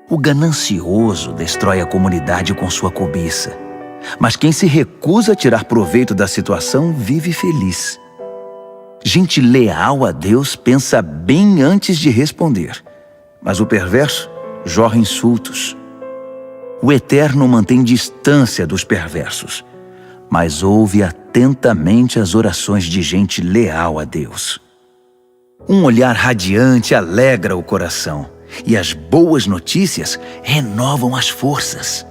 O ganancioso destrói a comunidade com sua cobiça, mas quem se recusa a tirar proveito da situação vive feliz. Gente leal a Deus pensa bem antes de responder, mas o perverso jorra insultos. O Eterno mantém distância dos perversos, mas ouve atentamente as orações de gente leal a Deus. Um olhar radiante alegra o coração, e as boas notícias renovam as forças.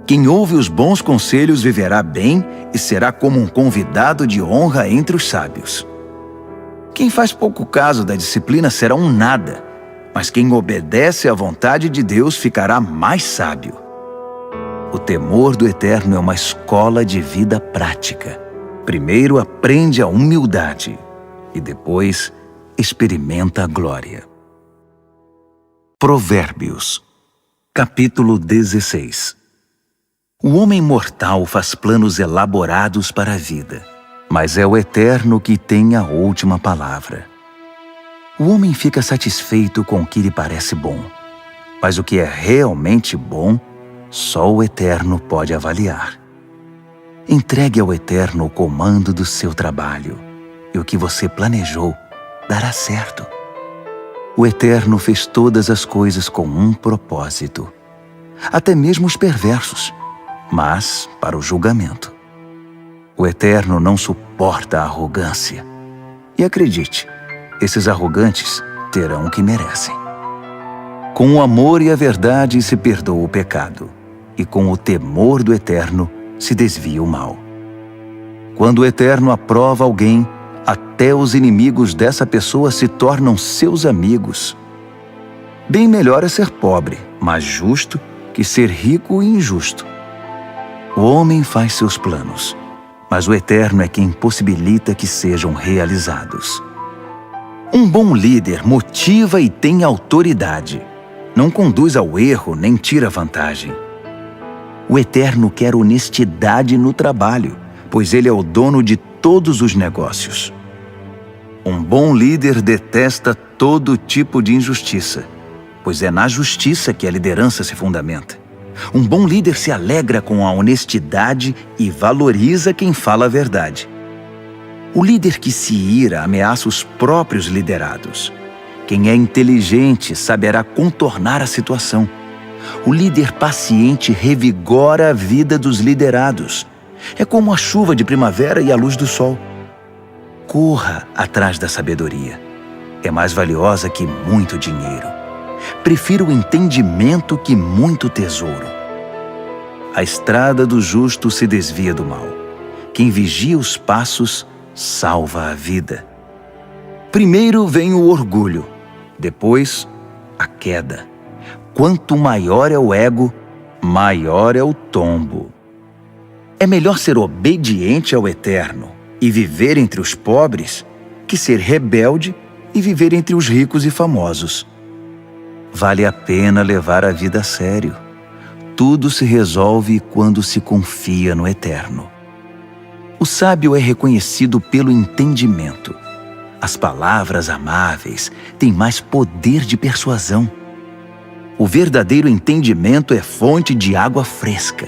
Quem ouve os bons conselhos viverá bem e será como um convidado de honra entre os sábios. Quem faz pouco caso da disciplina será um nada, mas quem obedece à vontade de Deus ficará mais sábio. O temor do Eterno é uma escola de vida prática. Primeiro aprende a humildade e depois experimenta a glória. Provérbios, capítulo 16. O homem mortal faz planos elaborados para a vida, mas é o Eterno que tem a última palavra. O homem fica satisfeito com o que lhe parece bom, mas o que é realmente bom, só o Eterno pode avaliar. Entregue ao Eterno o comando do seu trabalho, e o que você planejou dará certo. O Eterno fez todas as coisas com um propósito, até mesmo os perversos, mas para o julgamento. O Eterno não suporta a arrogância. E acredite, esses arrogantes terão o que merecem. Com o amor e a verdade se perdoa o pecado, e com o temor do Eterno se desvia o mal. Quando o Eterno aprova alguém, até os inimigos dessa pessoa se tornam seus amigos. Bem melhor é ser pobre, mas justo, que ser rico e injusto. O homem faz seus planos, mas o Eterno é quem possibilita que sejam realizados. Um bom líder motiva e tem autoridade. Não conduz ao erro nem tira vantagem. O Eterno quer honestidade no trabalho, pois Ele é o dono de todos os negócios. Um bom líder detesta todo tipo de injustiça, pois é na justiça que a liderança se fundamenta. Um bom líder se alegra com a honestidade e valoriza quem fala a verdade. O líder que se ira ameaça os próprios liderados. Quem é inteligente saberá contornar a situação. O líder paciente revigora a vida dos liderados. É como a chuva de primavera e a luz do sol. Corra atrás da sabedoria. É mais valiosa que muito dinheiro. Prefiro o entendimento que muito tesouro. A estrada do justo se desvia do mal. Quem vigia os passos salva a vida. Primeiro vem o orgulho, depois a queda. Quanto maior é o ego, maior é o tombo. É melhor ser obediente ao Eterno e viver entre os pobres que ser rebelde e viver entre os ricos e famosos. Vale a pena levar a vida a sério. Tudo se resolve quando se confia no Eterno. O sábio é reconhecido pelo entendimento. As palavras amáveis têm mais poder de persuasão. O verdadeiro entendimento é fonte de água fresca.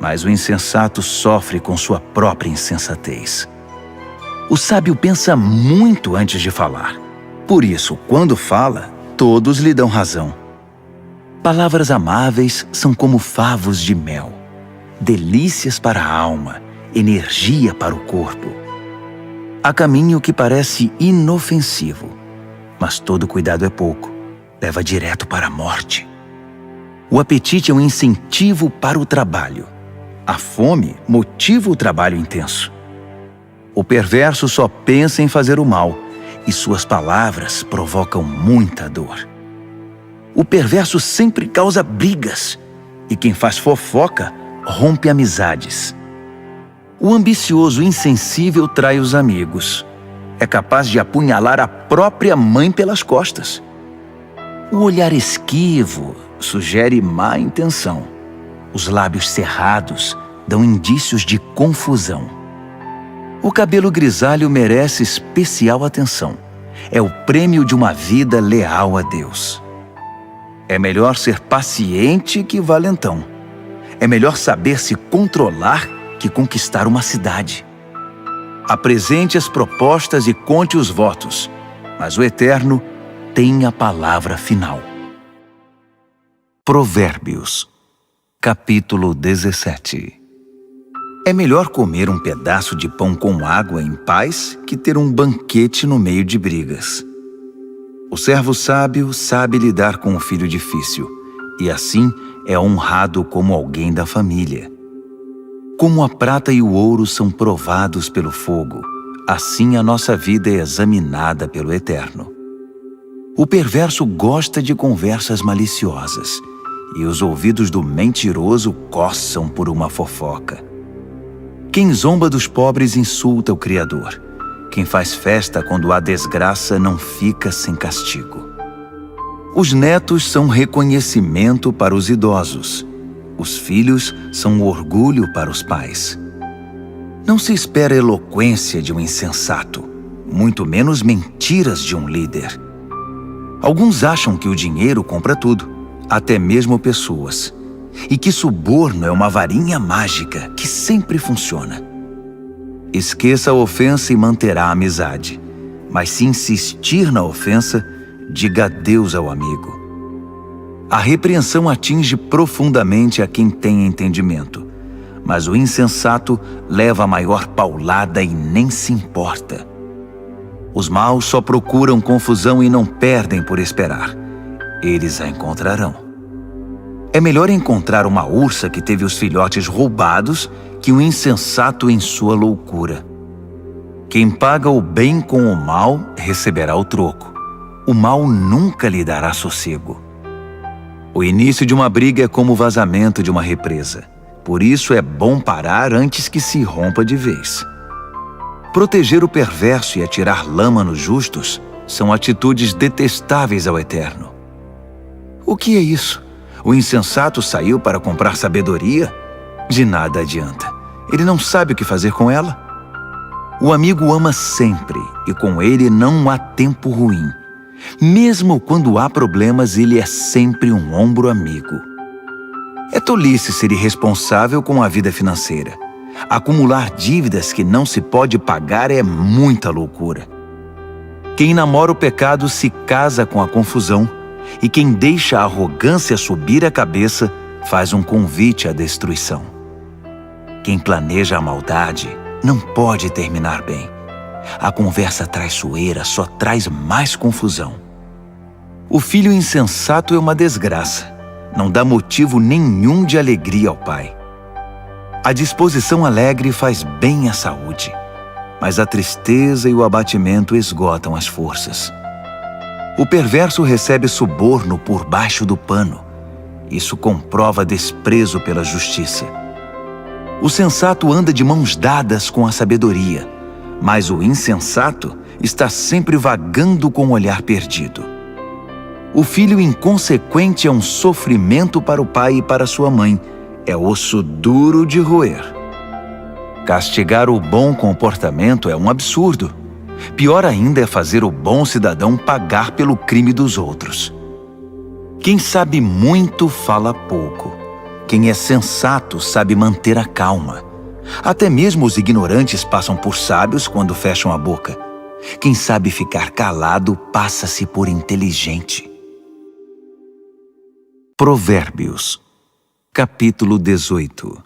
mas o insensato sofre com sua própria insensatez. O sábio pensa muito antes de falar. Por isso, quando fala, todos lhe dão razão. Palavras amáveis são como favos de mel, delícias para a alma, energia para o corpo. Há caminho que parece inofensivo, mas todo cuidado é pouco, leva direto para a morte. O apetite é um incentivo para o trabalho. A fome motiva o trabalho intenso. O perverso só pensa em fazer o mal, e suas palavras provocam muita dor. O perverso sempre causa brigas, e quem faz fofoca rompe amizades. O ambicioso insensível trai os amigos. É capaz de apunhalar a própria mãe pelas costas. O olhar esquivo sugere má intenção. Os lábios cerrados dão indícios de confusão. O cabelo grisalho merece especial atenção. É o prêmio de uma vida leal a Deus. É melhor ser paciente que valentão. É melhor saber se controlar que conquistar uma cidade. Apresente as propostas e conte os votos, mas o Eterno tem a palavra final. Provérbios, capítulo 17. É melhor comer um pedaço de pão com água em paz que ter um banquete no meio de brigas. O servo sábio sabe lidar com o filho difícil, e assim é honrado como alguém da família. Como a prata e o ouro são provados pelo fogo, assim a nossa vida é examinada pelo Eterno. O perverso gosta de conversas maliciosas, e os ouvidos do mentiroso coçam por uma fofoca. Quem zomba dos pobres insulta o Criador. Quem faz festa quando há desgraça não fica sem castigo. Os netos são reconhecimento para os idosos. Os filhos são orgulho para os pais. Não se espera eloquência de um insensato, muito menos mentiras de um líder. Alguns acham que o dinheiro compra tudo, até mesmo pessoas, e que suborno é uma varinha mágica que sempre funciona. Esqueça a ofensa e manterá a amizade, mas se insistir na ofensa, diga adeus ao amigo. A repreensão atinge profundamente a quem tem entendimento, mas o insensato leva a maior paulada e nem se importa. Os maus só procuram confusão e não perdem por esperar. Eles a encontrarão. É melhor encontrar uma ursa que teve os filhotes roubados que um insensato em sua loucura. Quem paga o bem com o mal receberá o troco. O mal nunca lhe dará sossego. O início de uma briga é como o vazamento de uma represa. Por isso é bom parar antes que se rompa de vez. Proteger o perverso e atirar lama nos justos são atitudes detestáveis ao Eterno. O que é isso? O insensato saiu para comprar sabedoria? De nada adianta. Ele não sabe o que fazer com ela. O amigo ama sempre, e com ele não há tempo ruim. Mesmo quando há problemas, ele é sempre um ombro amigo. É tolice ser irresponsável com a vida financeira. Acumular dívidas que não se pode pagar é muita loucura. Quem namora o pecado se casa com a confusão, e quem deixa a arrogância subir a cabeça faz um convite à destruição. Quem planeja a maldade não pode terminar bem. A conversa traiçoeira só traz mais confusão. O filho insensato é uma desgraça. Não dá motivo nenhum de alegria ao pai. A disposição alegre faz bem à saúde, mas a tristeza e o abatimento esgotam as forças. O perverso recebe suborno por baixo do pano. Isso comprova desprezo pela justiça. O sensato anda de mãos dadas com a sabedoria, mas o insensato está sempre vagando com o olhar perdido. O filho inconsequente é um sofrimento para o pai e para sua mãe. É osso duro de roer. Castigar o bom comportamento é um absurdo. Pior ainda é fazer o bom cidadão pagar pelo crime dos outros. Quem sabe muito fala pouco. Quem é sensato sabe manter a calma. Até mesmo os ignorantes passam por sábios quando fecham a boca. Quem sabe ficar calado passa-se por inteligente. Provérbios, capítulo 18.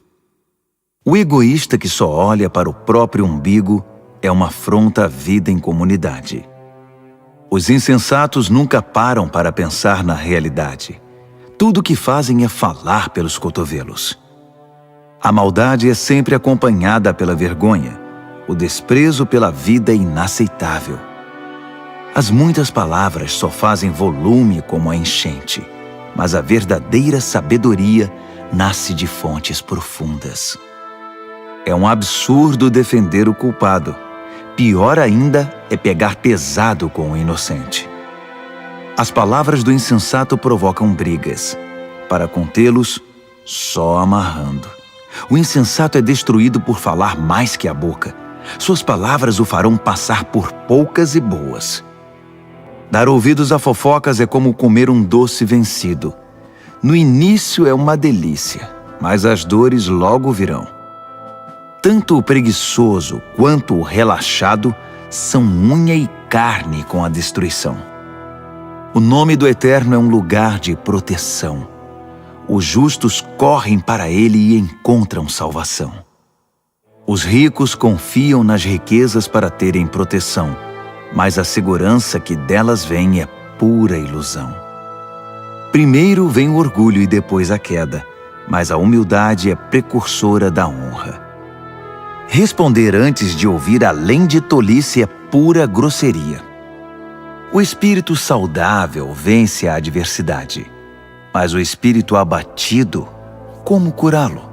O egoísta que só olha para o próprio umbigo é uma afronta à vida em comunidade. Os insensatos nunca param para pensar na realidade. Tudo o que fazem é falar pelos cotovelos. A maldade é sempre acompanhada pela vergonha. O desprezo pela vida é inaceitável. As muitas palavras só fazem volume como a enchente, mas a verdadeira sabedoria nasce de fontes profundas. É um absurdo defender o culpado. Pior ainda é pegar pesado com o inocente. As palavras do insensato provocam brigas. Para contê-los, só amarrando. O insensato é destruído por falar mais que a boca. Suas palavras o farão passar por poucas e boas. Dar ouvidos a fofocas é como comer um doce vencido. No início é uma delícia, mas as dores logo virão. Tanto o preguiçoso quanto o relaxado são unha e carne com a destruição. O nome do Eterno é um lugar de proteção. Os justos correm para ele e encontram salvação. Os ricos confiam nas riquezas para terem proteção, mas a segurança que delas vem é pura ilusão. Primeiro vem o orgulho e depois a queda, mas a humildade é precursora da honra. Responder antes de ouvir além de tolice é pura grosseria. O espírito saudável vence a adversidade, mas o espírito abatido, como curá-lo?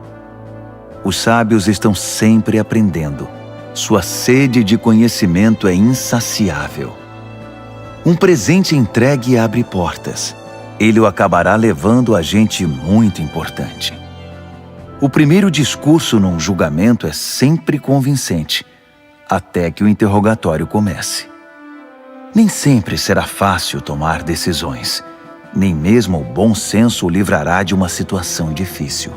Os sábios estão sempre aprendendo. Sua sede de conhecimento é insaciável. Um presente entregue abre portas. Ele o acabará levando a gente muito importante. O primeiro discurso num julgamento é sempre convincente, até que o interrogatório comece. Nem sempre será fácil tomar decisões. Nem mesmo o bom senso o livrará de uma situação difícil.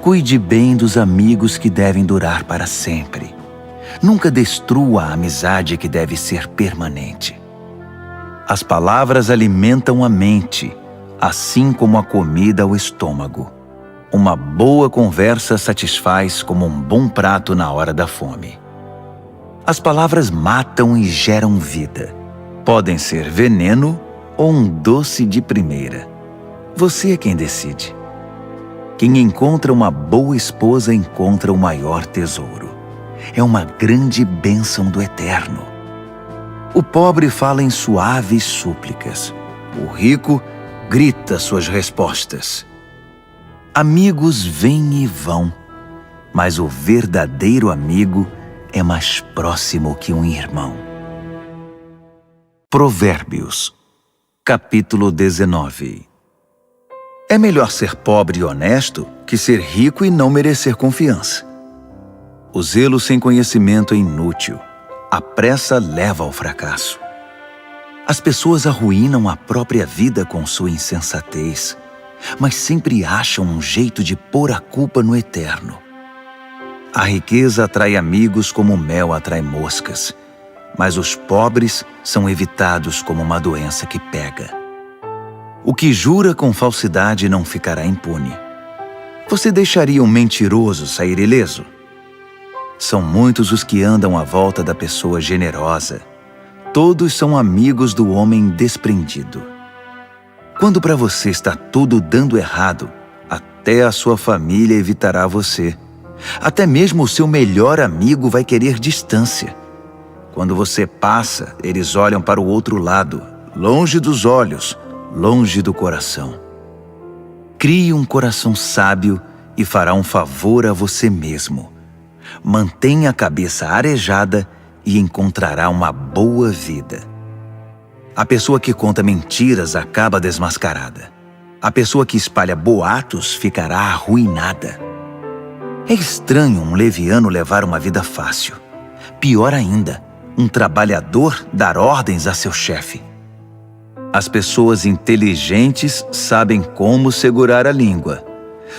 Cuide bem dos amigos que devem durar para sempre. Nunca destrua a amizade que deve ser permanente. As palavras alimentam a mente, assim como a comida o estômago. Uma boa conversa satisfaz como um bom prato na hora da fome. As palavras matam e geram vida. Podem ser veneno ou um doce de primeira. Você é quem decide. Quem encontra uma boa esposa encontra o maior tesouro. É uma grande bênção do Eterno. O pobre fala em suaves súplicas. O rico grita suas respostas. Amigos vêm e vão, mas o verdadeiro amigo é mais próximo que um irmão. Provérbios, capítulo 19. É melhor ser pobre e honesto que ser rico e não merecer confiança. O zelo sem conhecimento é inútil. A pressa leva ao fracasso. As pessoas arruinam a própria vida com sua insensatez, mas sempre acham um jeito de pôr a culpa no Eterno. A riqueza atrai amigos como o mel atrai moscas, mas os pobres são evitados como uma doença que pega. O que jura com falsidade não ficará impune. Você deixaria um mentiroso sair ileso? São muitos os que andam à volta da pessoa generosa. Todos são amigos do homem desprendido. Quando para você está tudo dando errado, até a sua família evitará você. Até mesmo o seu melhor amigo vai querer distância. Quando você passa, eles olham para o outro lado, longe dos olhos, longe do coração. Crie um coração sábio e fará um favor a você mesmo. Mantenha a cabeça arejada e encontrará uma boa vida. A pessoa que conta mentiras acaba desmascarada. A pessoa que espalha boatos ficará arruinada. É estranho um leviano levar uma vida fácil. Pior ainda, um trabalhador dar ordens a seu chefe. As pessoas inteligentes sabem como segurar a língua.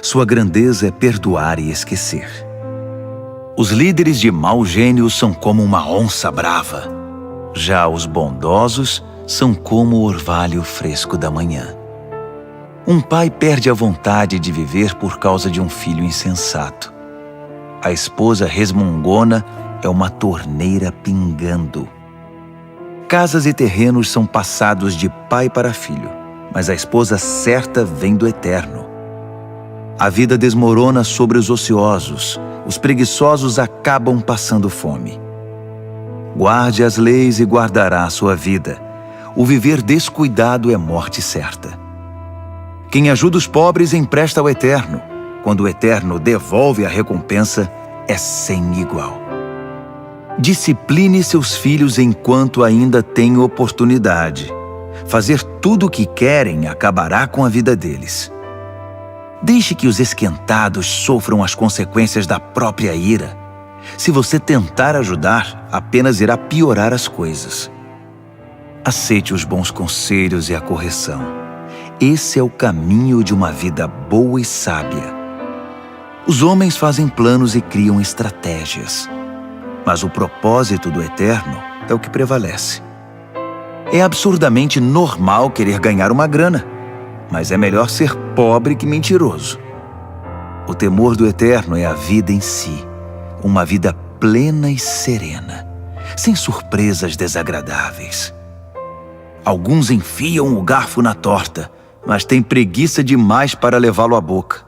Sua grandeza é perdoar e esquecer. Os líderes de mau gênio são como uma onça brava. Já os bondosos são como o orvalho fresco da manhã. Um pai perde a vontade de viver por causa de um filho insensato. A esposa resmungona é uma torneira pingando. Casas e terrenos são passados de pai para filho, mas a esposa certa vem do Eterno. A vida desmorona sobre os ociosos, os preguiçosos acabam passando fome. Guarde as leis e guardará a sua vida. O viver descuidado é morte certa. Quem ajuda os pobres empresta ao Eterno. Quando o Eterno devolve a recompensa, é sem igual. Discipline seus filhos enquanto ainda tem oportunidade. Fazer tudo o que querem acabará com a vida deles. Deixe que os esquentados sofram as consequências da própria ira. Se você tentar ajudar, apenas irá piorar as coisas. Aceite os bons conselhos e a correção. Esse é o caminho de uma vida boa e sábia. Os homens fazem planos e criam estratégias, mas o propósito do Eterno é o que prevalece. É absurdamente normal querer ganhar uma grana, mas é melhor ser pobre que mentiroso. O temor do Eterno é a vida em si, uma vida plena e serena, sem surpresas desagradáveis. Alguns enfiam o garfo na torta, mas têm preguiça demais para levá-lo à boca.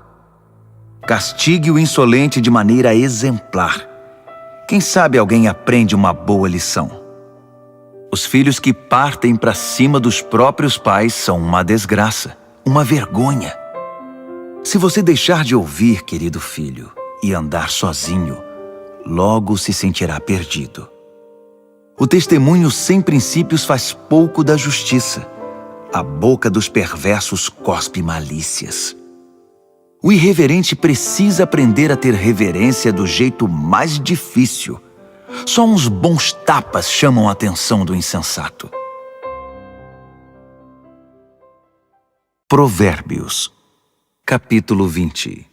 Castigue o insolente de maneira exemplar. Quem sabe alguém aprende uma boa lição. Os filhos que partem para cima dos próprios pais são uma desgraça, uma vergonha. Se você deixar de ouvir, querido filho, e andar sozinho, logo se sentirá perdido. O testemunho sem princípios faz pouco da justiça. A boca dos perversos cospe malícias. O irreverente precisa aprender a ter reverência do jeito mais difícil. Só uns bons tapas chamam a atenção do insensato. Provérbios, capítulo 20.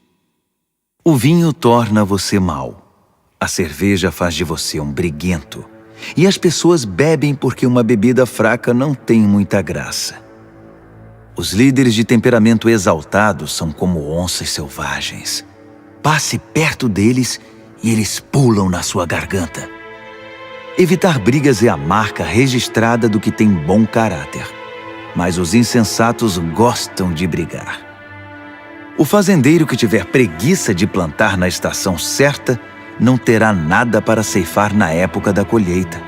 O vinho torna você mau. A cerveja faz de você um briguento. E as pessoas bebem porque uma bebida fraca não tem muita graça. Os líderes de temperamento exaltado são como onças selvagens. Passe perto deles e eles pulam na sua garganta. Evitar brigas é a marca registrada do que tem bom caráter. Mas os insensatos gostam de brigar. O fazendeiro que tiver preguiça de plantar na estação certa não terá nada para ceifar na época da colheita.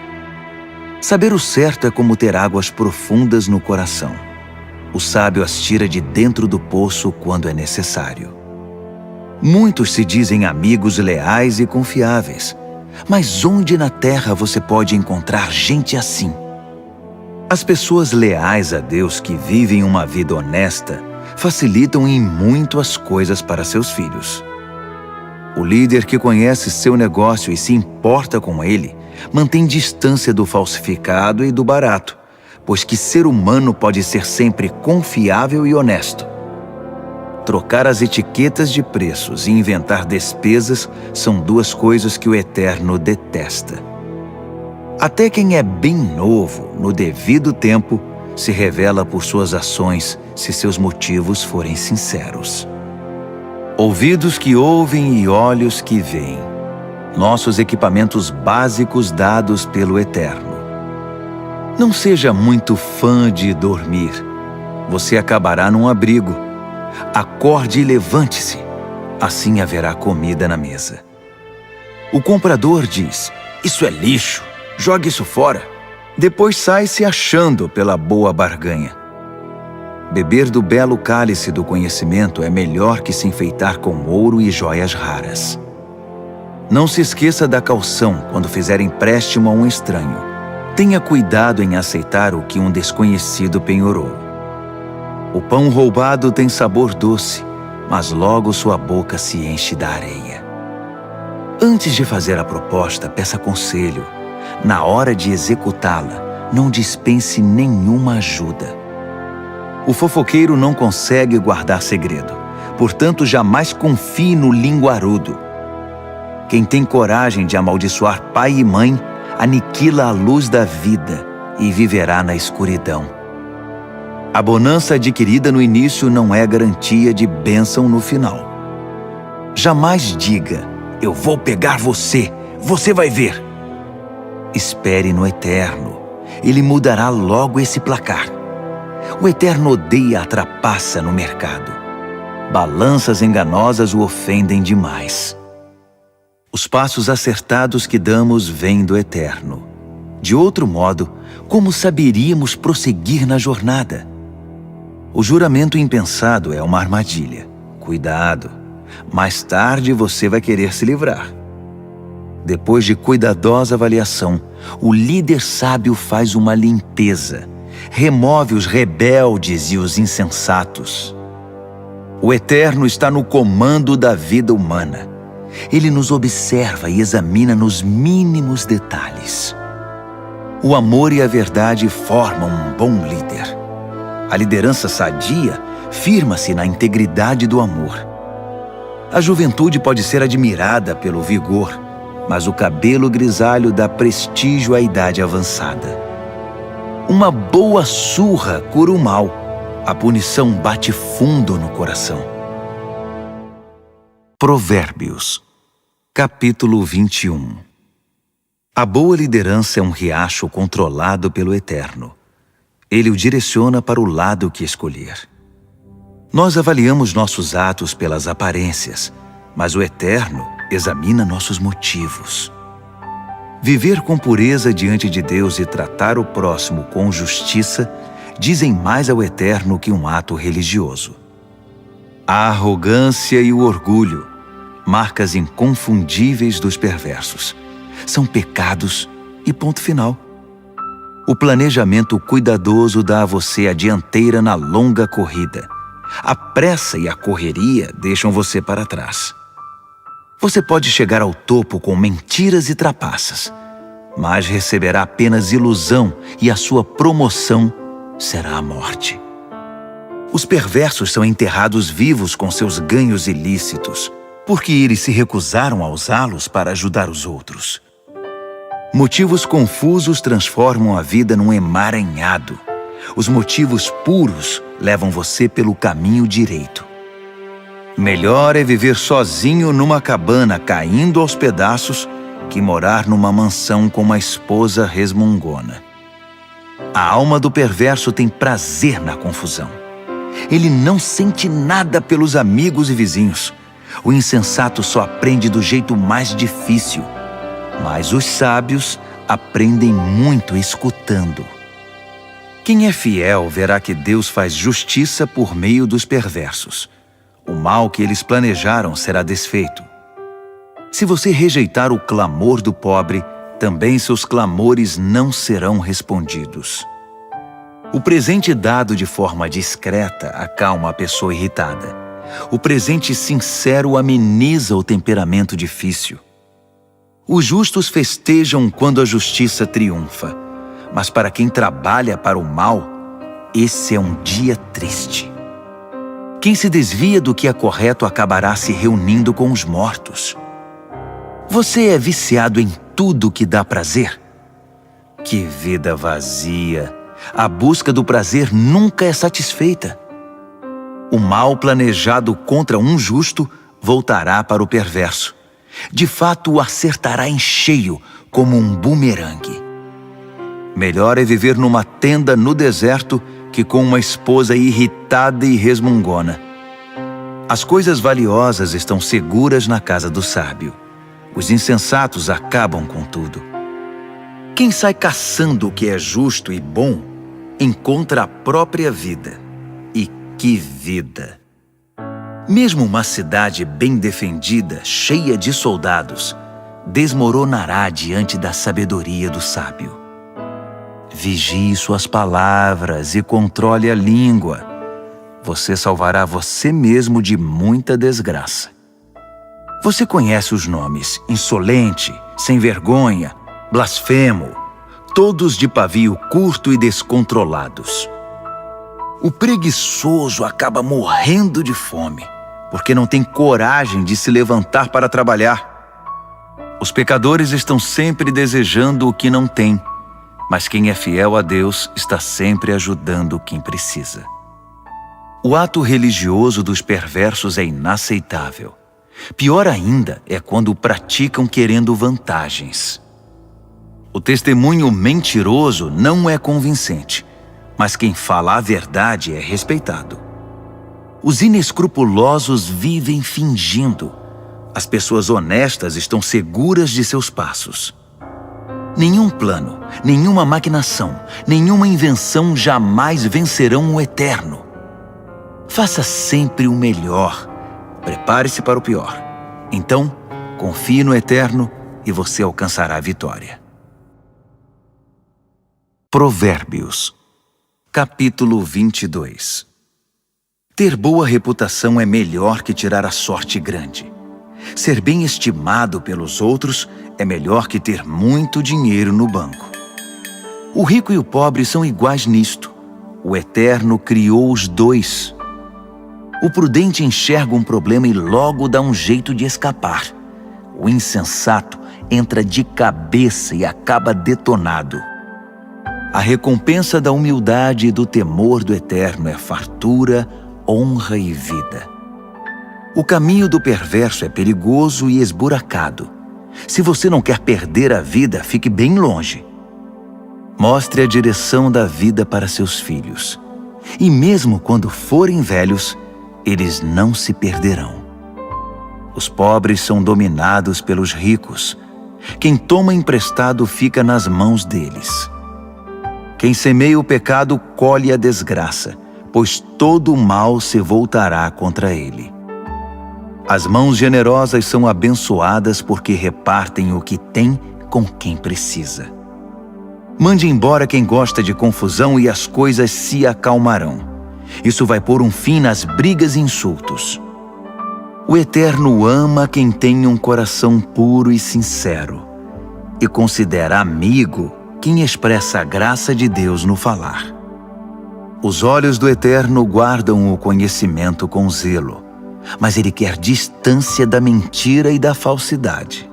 Saber o certo é como ter águas profundas no coração. O sábio as tira de dentro do poço quando é necessário. Muitos se dizem amigos leais e confiáveis, mas onde na terra você pode encontrar gente assim? As pessoas leais a Deus que vivem uma vida honesta facilitam em muito as coisas para seus filhos. O líder que conhece seu negócio e se importa com ele mantém distância do falsificado e do barato, pois que ser humano pode ser sempre confiável e honesto. Trocar as etiquetas de preços e inventar despesas são duas coisas que o Eterno detesta. Até quem é bem novo, no devido tempo, se revela por suas ações se seus motivos forem sinceros. Ouvidos que ouvem e olhos que veem. Nossos equipamentos básicos dados pelo Eterno. Não seja muito fã de dormir. Você acabará num abrigo. Acorde e levante-se. Assim haverá comida na mesa. O comprador diz: "Isso é lixo. Jogue isso fora." Depois sai se achando pela boa barganha. Beber do belo cálice do conhecimento é melhor que se enfeitar com ouro e joias raras. Não se esqueça da caução quando fizer empréstimo a um estranho. Tenha cuidado em aceitar o que um desconhecido penhorou. O pão roubado tem sabor doce, mas logo sua boca se enche da areia. Antes de fazer a proposta, peça conselho. Na hora de executá-la, não dispense nenhuma ajuda. O fofoqueiro não consegue guardar segredo, Portanto, jamais confie no linguarudo. Quem tem coragem de amaldiçoar pai e mãe, aniquila a luz da vida e viverá na escuridão. A bonança adquirida no início não é garantia de bênção no final. Jamais diga, eu vou pegar você, você vai ver. Espere no Eterno, Ele mudará logo esse placar. O Eterno odeia a trapaça no mercado. Balanças enganosas o ofendem demais. Os passos acertados que damos vêm do Eterno. De outro modo, como saberíamos prosseguir na jornada? O juramento impensado é uma armadilha. Cuidado, mais tarde você vai querer se livrar. Depois de cuidadosa avaliação, o líder sábio faz uma limpeza, remove os rebeldes e os insensatos. O Eterno está no comando da vida humana. Ele nos observa e examina nos mínimos detalhes. O amor e a verdade formam um bom líder. A liderança sadia firma-se na integridade do amor. A juventude pode ser admirada pelo vigor, mas o cabelo grisalho dá prestígio à idade avançada. Uma boa surra cura o mal. A punição bate fundo no coração. Provérbios, capítulo 21. A boa liderança é um riacho controlado pelo Eterno. Ele o direciona para o lado que escolher. Nós avaliamos nossos atos pelas aparências, mas o Eterno examina nossos motivos. Viver com pureza diante de Deus e tratar o próximo com justiça dizem mais ao Eterno que um ato religioso. A arrogância e o orgulho, marcas inconfundíveis dos perversos, são pecados e ponto final. O planejamento cuidadoso dá a você a dianteira na longa corrida. A pressa e a correria deixam você para trás. Você pode chegar ao topo com mentiras e trapaças, mas receberá apenas ilusão e a sua promoção será a morte. Os perversos são enterrados vivos com seus ganhos ilícitos, porque eles se recusaram a usá-los para ajudar os outros. Motivos confusos transformam a vida num emaranhado. Os motivos puros levam você pelo caminho direito. Melhor é viver sozinho numa cabana caindo aos pedaços que morar numa mansão com uma esposa resmungona. A alma do perverso tem prazer na confusão. Ele não sente nada pelos amigos e vizinhos. O insensato só aprende do jeito mais difícil. Mas os sábios aprendem muito escutando. Quem é fiel verá que Deus faz justiça por meio dos perversos. O mal que eles planejaram será desfeito. Se você rejeitar o clamor do pobre, também seus clamores não serão respondidos. O presente dado de forma discreta acalma a pessoa irritada. O presente sincero ameniza o temperamento difícil. Os justos festejam quando a justiça triunfa, mas para quem trabalha para o mal, esse é um dia triste. Quem se desvia do que é correto acabará se reunindo com os mortos. Você é viciado em tudo que dá prazer? Que vida vazia! A busca do prazer nunca é satisfeita. O mal planejado contra um justo voltará para o perverso. De fato, o acertará em cheio, como um bumerangue. Melhor é viver numa tenda no deserto que com uma esposa irritada e resmungona. As coisas valiosas estão seguras na casa do sábio. Os insensatos acabam com tudo. Quem sai caçando o que é justo e bom, encontra a própria vida. E que vida! Mesmo uma cidade bem defendida, cheia de soldados, desmoronará diante da sabedoria do sábio. Vigie suas palavras e controle a língua. Você salvará você mesmo de muita desgraça. Você conhece os nomes insolente, sem vergonha, blasfemo, todos de pavio curto e descontrolados. O preguiçoso acaba morrendo de fome, porque não tem coragem de se levantar para trabalhar. Os pecadores estão sempre desejando o que não têm, mas quem é fiel a Deus está sempre ajudando quem precisa. O ato religioso dos perversos é inaceitável. Pior ainda é quando o praticam querendo vantagens. O testemunho mentiroso não é convincente, mas quem fala a verdade é respeitado. Os inescrupulosos vivem fingindo. As pessoas honestas estão seguras de seus passos. Nenhum plano, nenhuma maquinação, nenhuma invenção jamais vencerão o eterno. Faça sempre o melhor. Prepare-se para o pior. Então, confie no eterno e você alcançará a vitória. Provérbios, capítulo 22. Ter boa reputação é melhor que tirar a sorte grande. Ser bem estimado pelos outros é melhor que ter muito dinheiro no banco. O rico e o pobre são iguais nisto. O Eterno criou os dois. O prudente enxerga um problema e logo dá um jeito de escapar. O insensato entra de cabeça e acaba detonado. A recompensa da humildade e do temor do Eterno é fartura, honra e vida. O caminho do perverso é perigoso e esburacado. Se você não quer perder a vida, fique bem longe. Mostre a direção da vida para seus filhos. E mesmo quando forem velhos, eles não se perderão. Os pobres são dominados pelos ricos. Quem toma emprestado fica nas mãos deles. Quem semeia o pecado colhe a desgraça, pois todo o mal se voltará contra ele. As mãos generosas são abençoadas porque repartem o que tem com quem precisa. Mande embora quem gosta de confusão e as coisas se acalmarão. Isso vai pôr um fim nas brigas e insultos. O Eterno ama quem tem um coração puro e sincero e considera amigo quem expressa a graça de Deus no falar. Os olhos do Eterno guardam o conhecimento com zelo, mas ele quer distância da mentira e da falsidade.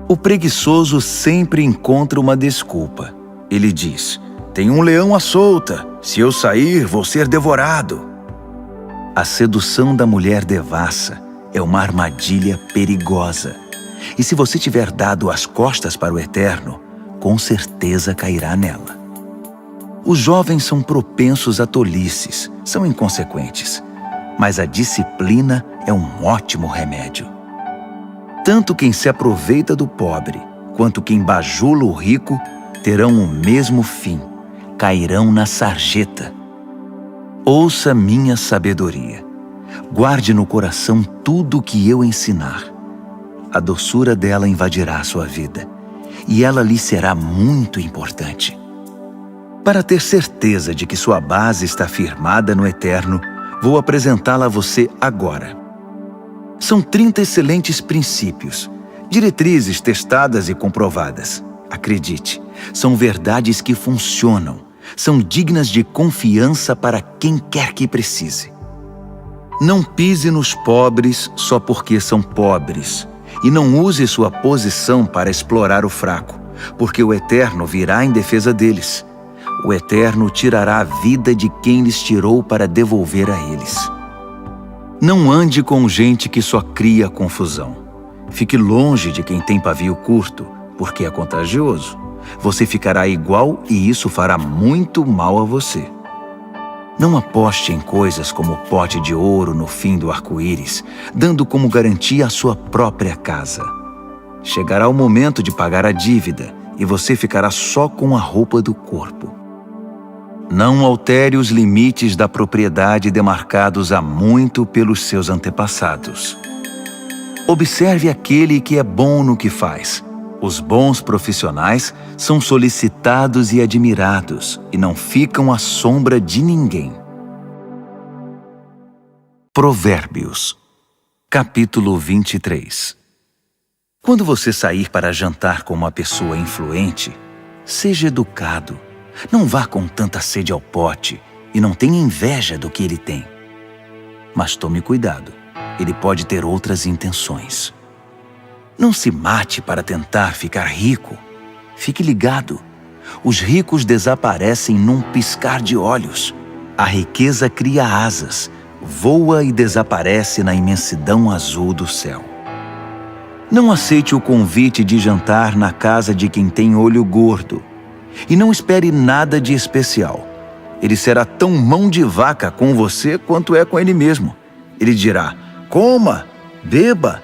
O preguiçoso sempre encontra uma desculpa. Ele diz: tem um leão à solta, se eu sair, vou ser devorado. A sedução da mulher devassa é uma armadilha perigosa. E se você tiver dado as costas para o Eterno, com certeza cairá nela. Os jovens são propensos a tolices, são inconsequentes. Mas a disciplina é um ótimo remédio. Tanto quem se aproveita do pobre, quanto quem bajula o rico, terão o mesmo fim, cairão na sarjeta. Ouça minha sabedoria. Guarde no coração tudo o que eu ensinar. A doçura dela invadirá a sua vida, e ela lhe será muito importante. Para ter certeza de que sua base está firmada no Eterno, vou apresentá-la a você agora. São 30 excelentes princípios, diretrizes testadas e comprovadas. Acredite, são verdades que funcionam, são dignas de confiança para quem quer que precise. Não pise nos pobres só porque são pobres, e não use sua posição para explorar o fraco, porque o Eterno virá em defesa deles. O Eterno tirará a vida de quem lhes tirou para devolver a eles. Não ande com gente que só cria confusão. Fique longe de quem tem pavio curto, porque é contagioso. Você ficará igual e isso fará muito mal a você. Não aposte em coisas como o pote de ouro no fim do arco-íris, dando como garantia a sua própria casa. Chegará o momento de pagar a dívida e você ficará só com a roupa do corpo. Não altere os limites da propriedade demarcados há muito pelos seus antepassados. Observe aquele que é bom no que faz. Os bons profissionais são solicitados e admirados e não ficam à sombra de ninguém. Provérbios, capítulo 23. Quando você sair para jantar com uma pessoa influente, seja educado. Não vá com tanta sede ao pote e não tenha inveja do que ele tem. Mas tome cuidado. ele pode ter outras intenções. Não se mate para tentar ficar rico. Fique ligado. Os ricos desaparecem num piscar de olhos. A riqueza cria asas, voa e desaparece na imensidão azul do céu. Não aceite o convite de jantar na casa de quem tem olho gordo. E não espere nada de especial. Ele será tão mão de vaca com você quanto é com ele mesmo. Ele dirá, coma, beba,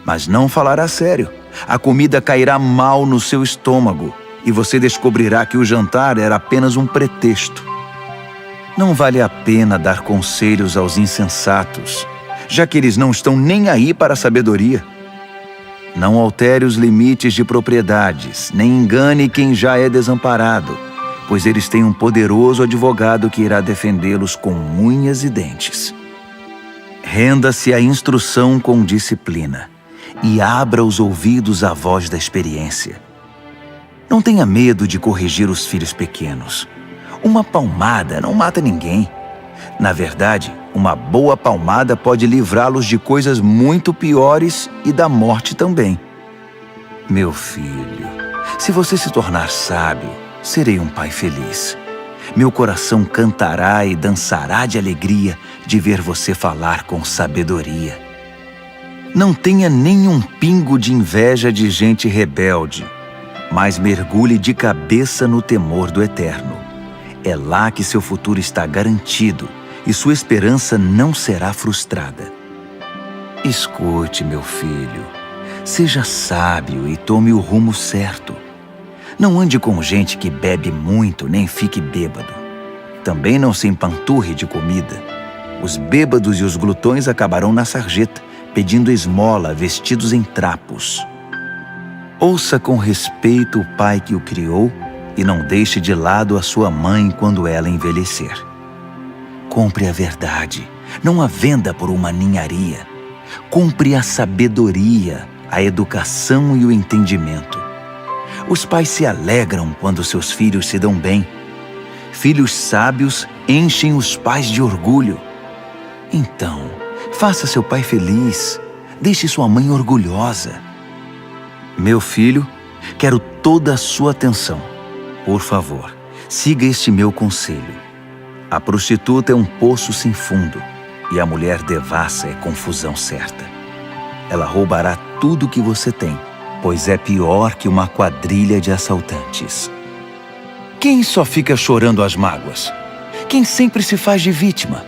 mas não falará sério. A comida cairá mal no seu estômago e você descobrirá que o jantar era apenas um pretexto. Não vale a pena dar conselhos aos insensatos, já que eles não estão nem aí para a sabedoria. Não altere os limites de propriedades, nem engane quem já é desamparado, pois eles têm um poderoso advogado que irá defendê-los com unhas e dentes. Renda-se à instrução com disciplina e abra os ouvidos à voz da experiência. Não tenha medo de corrigir os filhos pequenos. Uma palmada não mata ninguém. Na verdade, uma boa palmada pode livrá-los de coisas muito piores e da morte também. Meu filho, se você se tornar sábio, serei um pai feliz. Meu coração cantará e dançará de alegria de ver você falar com sabedoria. Não tenha nenhum pingo de inveja de gente rebelde, mas mergulhe de cabeça no temor do Eterno. É lá que seu futuro está garantido e sua esperança não será frustrada. Escute, meu filho, seja sábio e tome o rumo certo. Não ande com gente que bebe muito nem fique bêbado. Também não se empanturre de comida. Os bêbados e os glutões acabarão na sarjeta, pedindo esmola, vestidos em trapos. Ouça com respeito o pai que o criou e não deixe de lado a sua mãe quando ela envelhecer. Compre a verdade, não a venda por uma ninharia. Compre a sabedoria, a educação e o entendimento. Os pais se alegram quando seus filhos se dão bem. Filhos sábios enchem os pais de orgulho. Então, faça seu pai feliz. Deixe sua mãe orgulhosa. Meu filho, quero toda a sua atenção. Por favor, siga este meu conselho. A prostituta é um poço sem fundo e a mulher devassa é confusão certa. Ela roubará tudo que você tem, pois é pior que uma quadrilha de assaltantes. Quem só fica chorando as mágoas? Quem sempre se faz de vítima?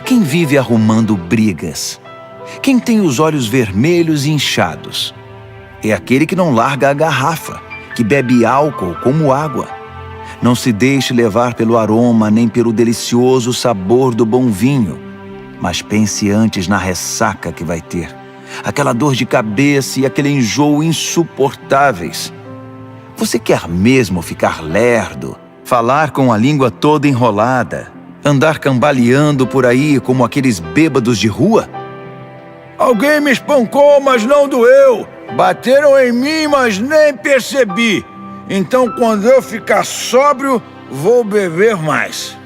Quem vive arrumando brigas? Quem tem os olhos vermelhos e inchados? É aquele que não larga a garrafa, que bebe álcool como água. Não se deixe levar pelo aroma nem pelo delicioso sabor do bom vinho, mas pense antes na ressaca que vai ter, aquela dor de cabeça e aquele enjoo insuportáveis. Você quer mesmo ficar lerdo, falar com a língua toda enrolada, andar cambaleando por aí como aqueles bêbados de rua? Alguém me espancou, mas não doeu. Bateram em mim, mas nem percebi. Então, quando eu ficar sóbrio, vou beber mais.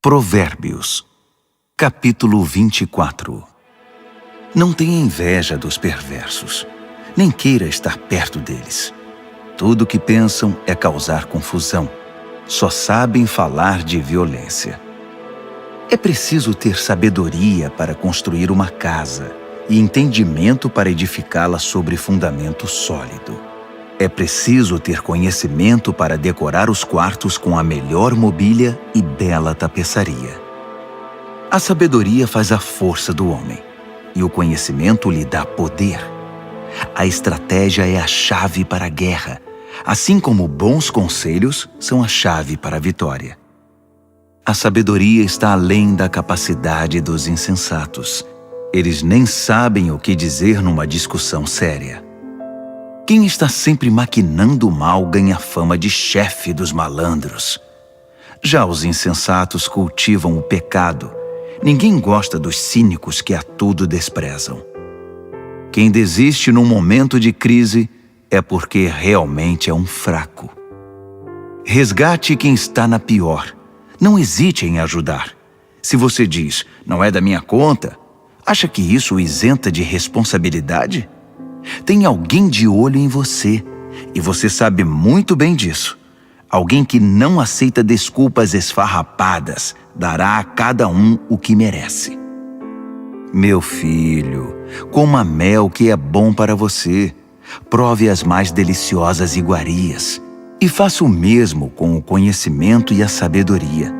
Provérbios, capítulo 24. Não tenha inveja dos perversos, nem queira estar perto deles. Tudo o que pensam é causar confusão. Só sabem falar de violência. É preciso ter sabedoria para construir uma casa e entendimento para edificá-la sobre fundamento sólido. É preciso ter conhecimento para decorar os quartos com a melhor mobília e bela tapeçaria. A sabedoria faz a força do homem, e o conhecimento lhe dá poder. A estratégia é a chave para a guerra, assim como bons conselhos são a chave para a vitória. A sabedoria está além da capacidade dos insensatos. Eles nem sabem o que dizer numa discussão séria. Quem está sempre maquinando o mal ganha fama de chefe dos malandros. Já os insensatos cultivam o pecado. Ninguém gosta dos cínicos que a tudo desprezam. Quem desiste num momento de crise é porque realmente é um fraco. Resgate quem está na pior. Não hesite em ajudar. Se você diz, não é da minha conta, Acha que isso o isenta de responsabilidade? Tem alguém de olho em você, e você sabe muito bem disso. Alguém que não aceita desculpas esfarrapadas, dará a cada um o que merece. Meu filho, coma mel que é bom para você. Prove as mais deliciosas iguarias. E faça o mesmo com o conhecimento e a sabedoria.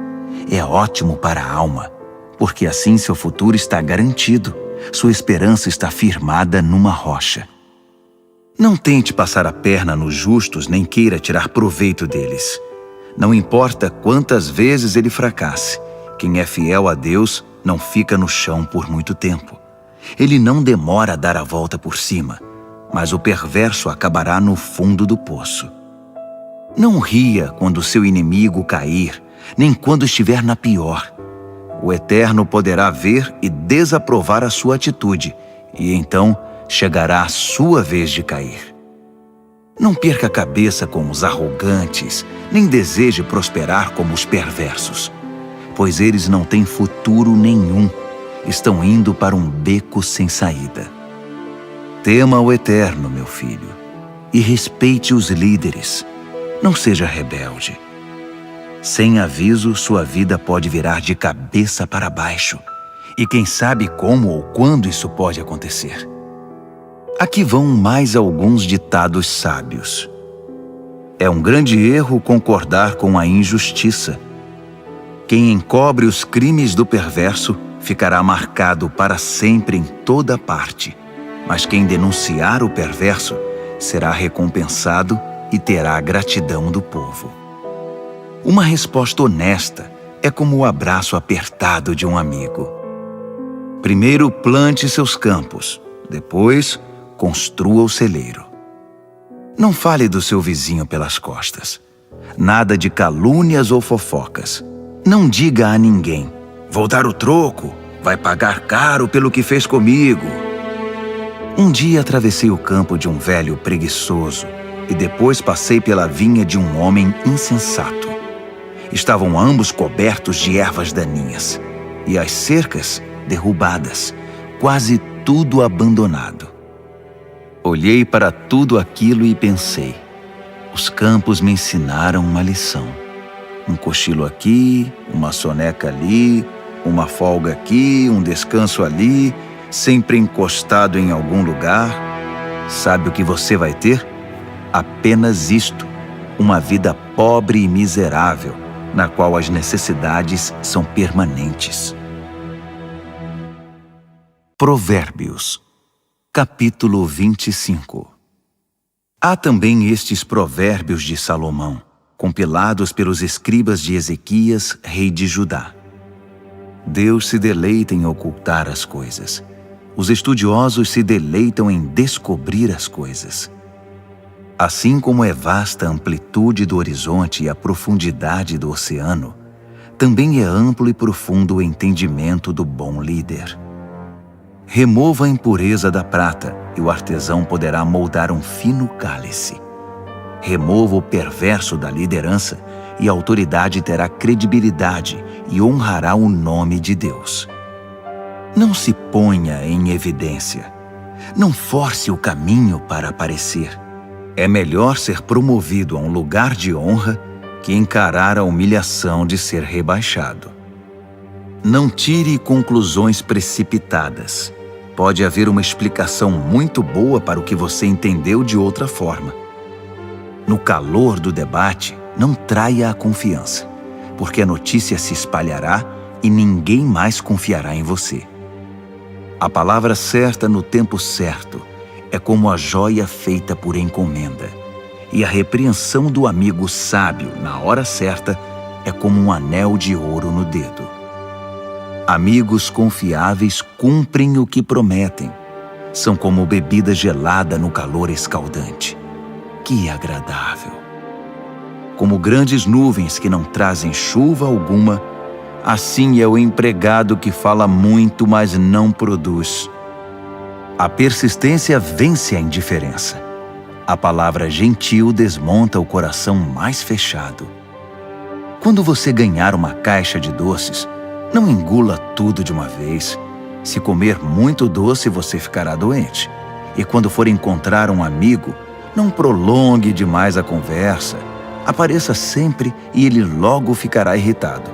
É ótimo para a alma, porque assim seu futuro está garantido. Sua esperança está firmada numa rocha. Não tente passar a perna nos justos, nem queira tirar proveito deles. Não importa quantas vezes ele fracasse, quem é fiel a Deus não fica no chão por muito tempo. Ele não demora a dar a volta por cima, mas o perverso acabará no fundo do poço. Não ria quando seu inimigo cair, nem quando estiver na pior. O Eterno poderá ver e desaprovar a sua atitude, e então chegará a sua vez de cair. Não perca a cabeça com os arrogantes, nem deseje prosperar como os perversos, pois eles não têm futuro nenhum, estão indo para um beco sem saída. Tema o Eterno, meu filho, e respeite os líderes. Não seja rebelde. Sem aviso, sua vida pode virar de cabeça para baixo, e quem sabe como ou quando isso pode acontecer. Aqui vão mais alguns ditados sábios. É um grande erro concordar com a injustiça. Quem encobre os crimes do perverso ficará marcado para sempre em toda parte, mas quem denunciar o perverso será recompensado e terá a gratidão do povo. Uma resposta honesta é como o abraço apertado de um amigo. Primeiro plante seus campos, depois construa o celeiro. Não fale do seu vizinho pelas costas. Nada de calúnias ou fofocas. Não diga a ninguém: vou dar o troco, vai pagar caro pelo que fez comigo. Um dia atravessei o campo de um velho preguiçoso e depois passei pela vinha de um homem insensato. Estavam ambos cobertos de ervas daninhas e as cercas derrubadas, quase tudo abandonado. Olhei para tudo aquilo e pensei: os campos me ensinaram uma lição. Um cochilo aqui, uma soneca ali, uma folga aqui, um descanso ali, sempre encostado em algum lugar. Sabe o que você vai ter? Apenas isto: uma vida pobre e miserável, na qual as necessidades são permanentes. Provérbios, capítulo 25. Há também estes provérbios de Salomão, compilados pelos escribas de Ezequias, rei de Judá. Deus se deleita em ocultar as coisas. Os estudiosos se deleitam em descobrir as coisas. Assim como é vasta a amplitude do horizonte e a profundidade do oceano, também é amplo e profundo o entendimento do bom líder. Remova a impureza da prata, e o artesão poderá moldar um fino cálice. Remova o perverso da liderança, e a autoridade terá credibilidade e honrará o nome de Deus. Não se ponha em evidência. Não force o caminho para aparecer. É melhor ser promovido a um lugar de honra que encarar a humilhação de ser rebaixado. Não tire conclusões precipitadas. Pode haver uma explicação muito boa para o que você entendeu de outra forma. No calor do debate, não traia a confiança, porque a notícia se espalhará e ninguém mais confiará em você. A palavra certa no tempo certo é como a joia feita por encomenda, e a repreensão do amigo sábio na hora certa é como um anel de ouro no dedo. Amigos confiáveis cumprem o que prometem. São como bebida gelada no calor escaldante. Que agradável! Como grandes nuvens que não trazem chuva alguma, assim é o empregado que fala muito, mas não produz. A persistência vence a indiferença. A palavra gentil desmonta o coração mais fechado. Quando você ganhar uma caixa de doces, não engula tudo de uma vez. Se comer muito doce, você ficará doente. E quando for encontrar um amigo, não prolongue demais a conversa. Apareça sempre e ele logo ficará irritado.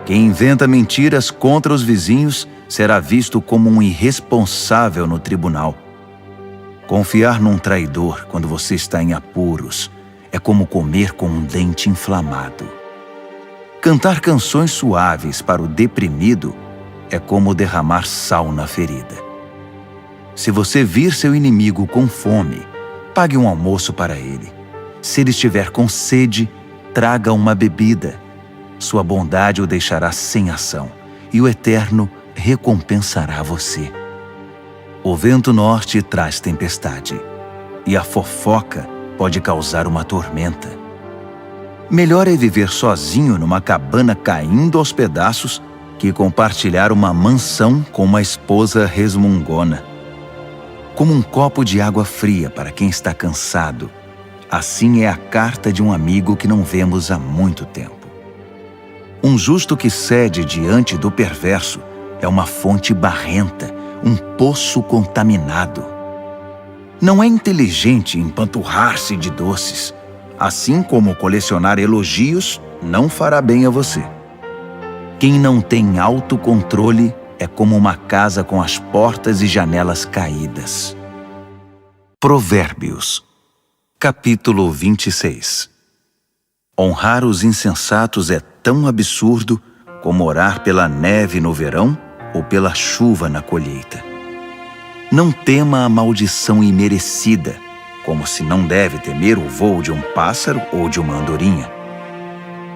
Quem inventa mentiras contra os vizinhos será visto como um irresponsável no tribunal. Confiar num traidor quando você está em apuros é como comer com um dente inflamado. Cantar canções suaves para o deprimido é como derramar sal na ferida. Se você vir seu inimigo com fome, pague um almoço para ele. Se ele estiver com sede, traga uma bebida. Sua bondade o deixará sem ação, e o Eterno recompensará você. O vento norte traz tempestade, e a fofoca pode causar uma tormenta. Melhor é viver sozinho numa cabana caindo aos pedaços que compartilhar uma mansão com uma esposa resmungona. Como um copo de água fria para quem está cansado, assim é a carta de um amigo que não vemos há muito tempo. Um justo que cede diante do perverso é uma fonte barrenta, um poço contaminado. Não é inteligente empanturrar-se de doces, assim como colecionar elogios não fará bem a você. Quem não tem autocontrole é como uma casa com as portas e janelas caídas. Provérbios, capítulo 26. Honrar os insensatos é tão absurdo como orar pela neve no verão ou pela chuva na colheita. Não tema a maldição imerecida, como se não deve temer o voo de um pássaro ou de uma andorinha.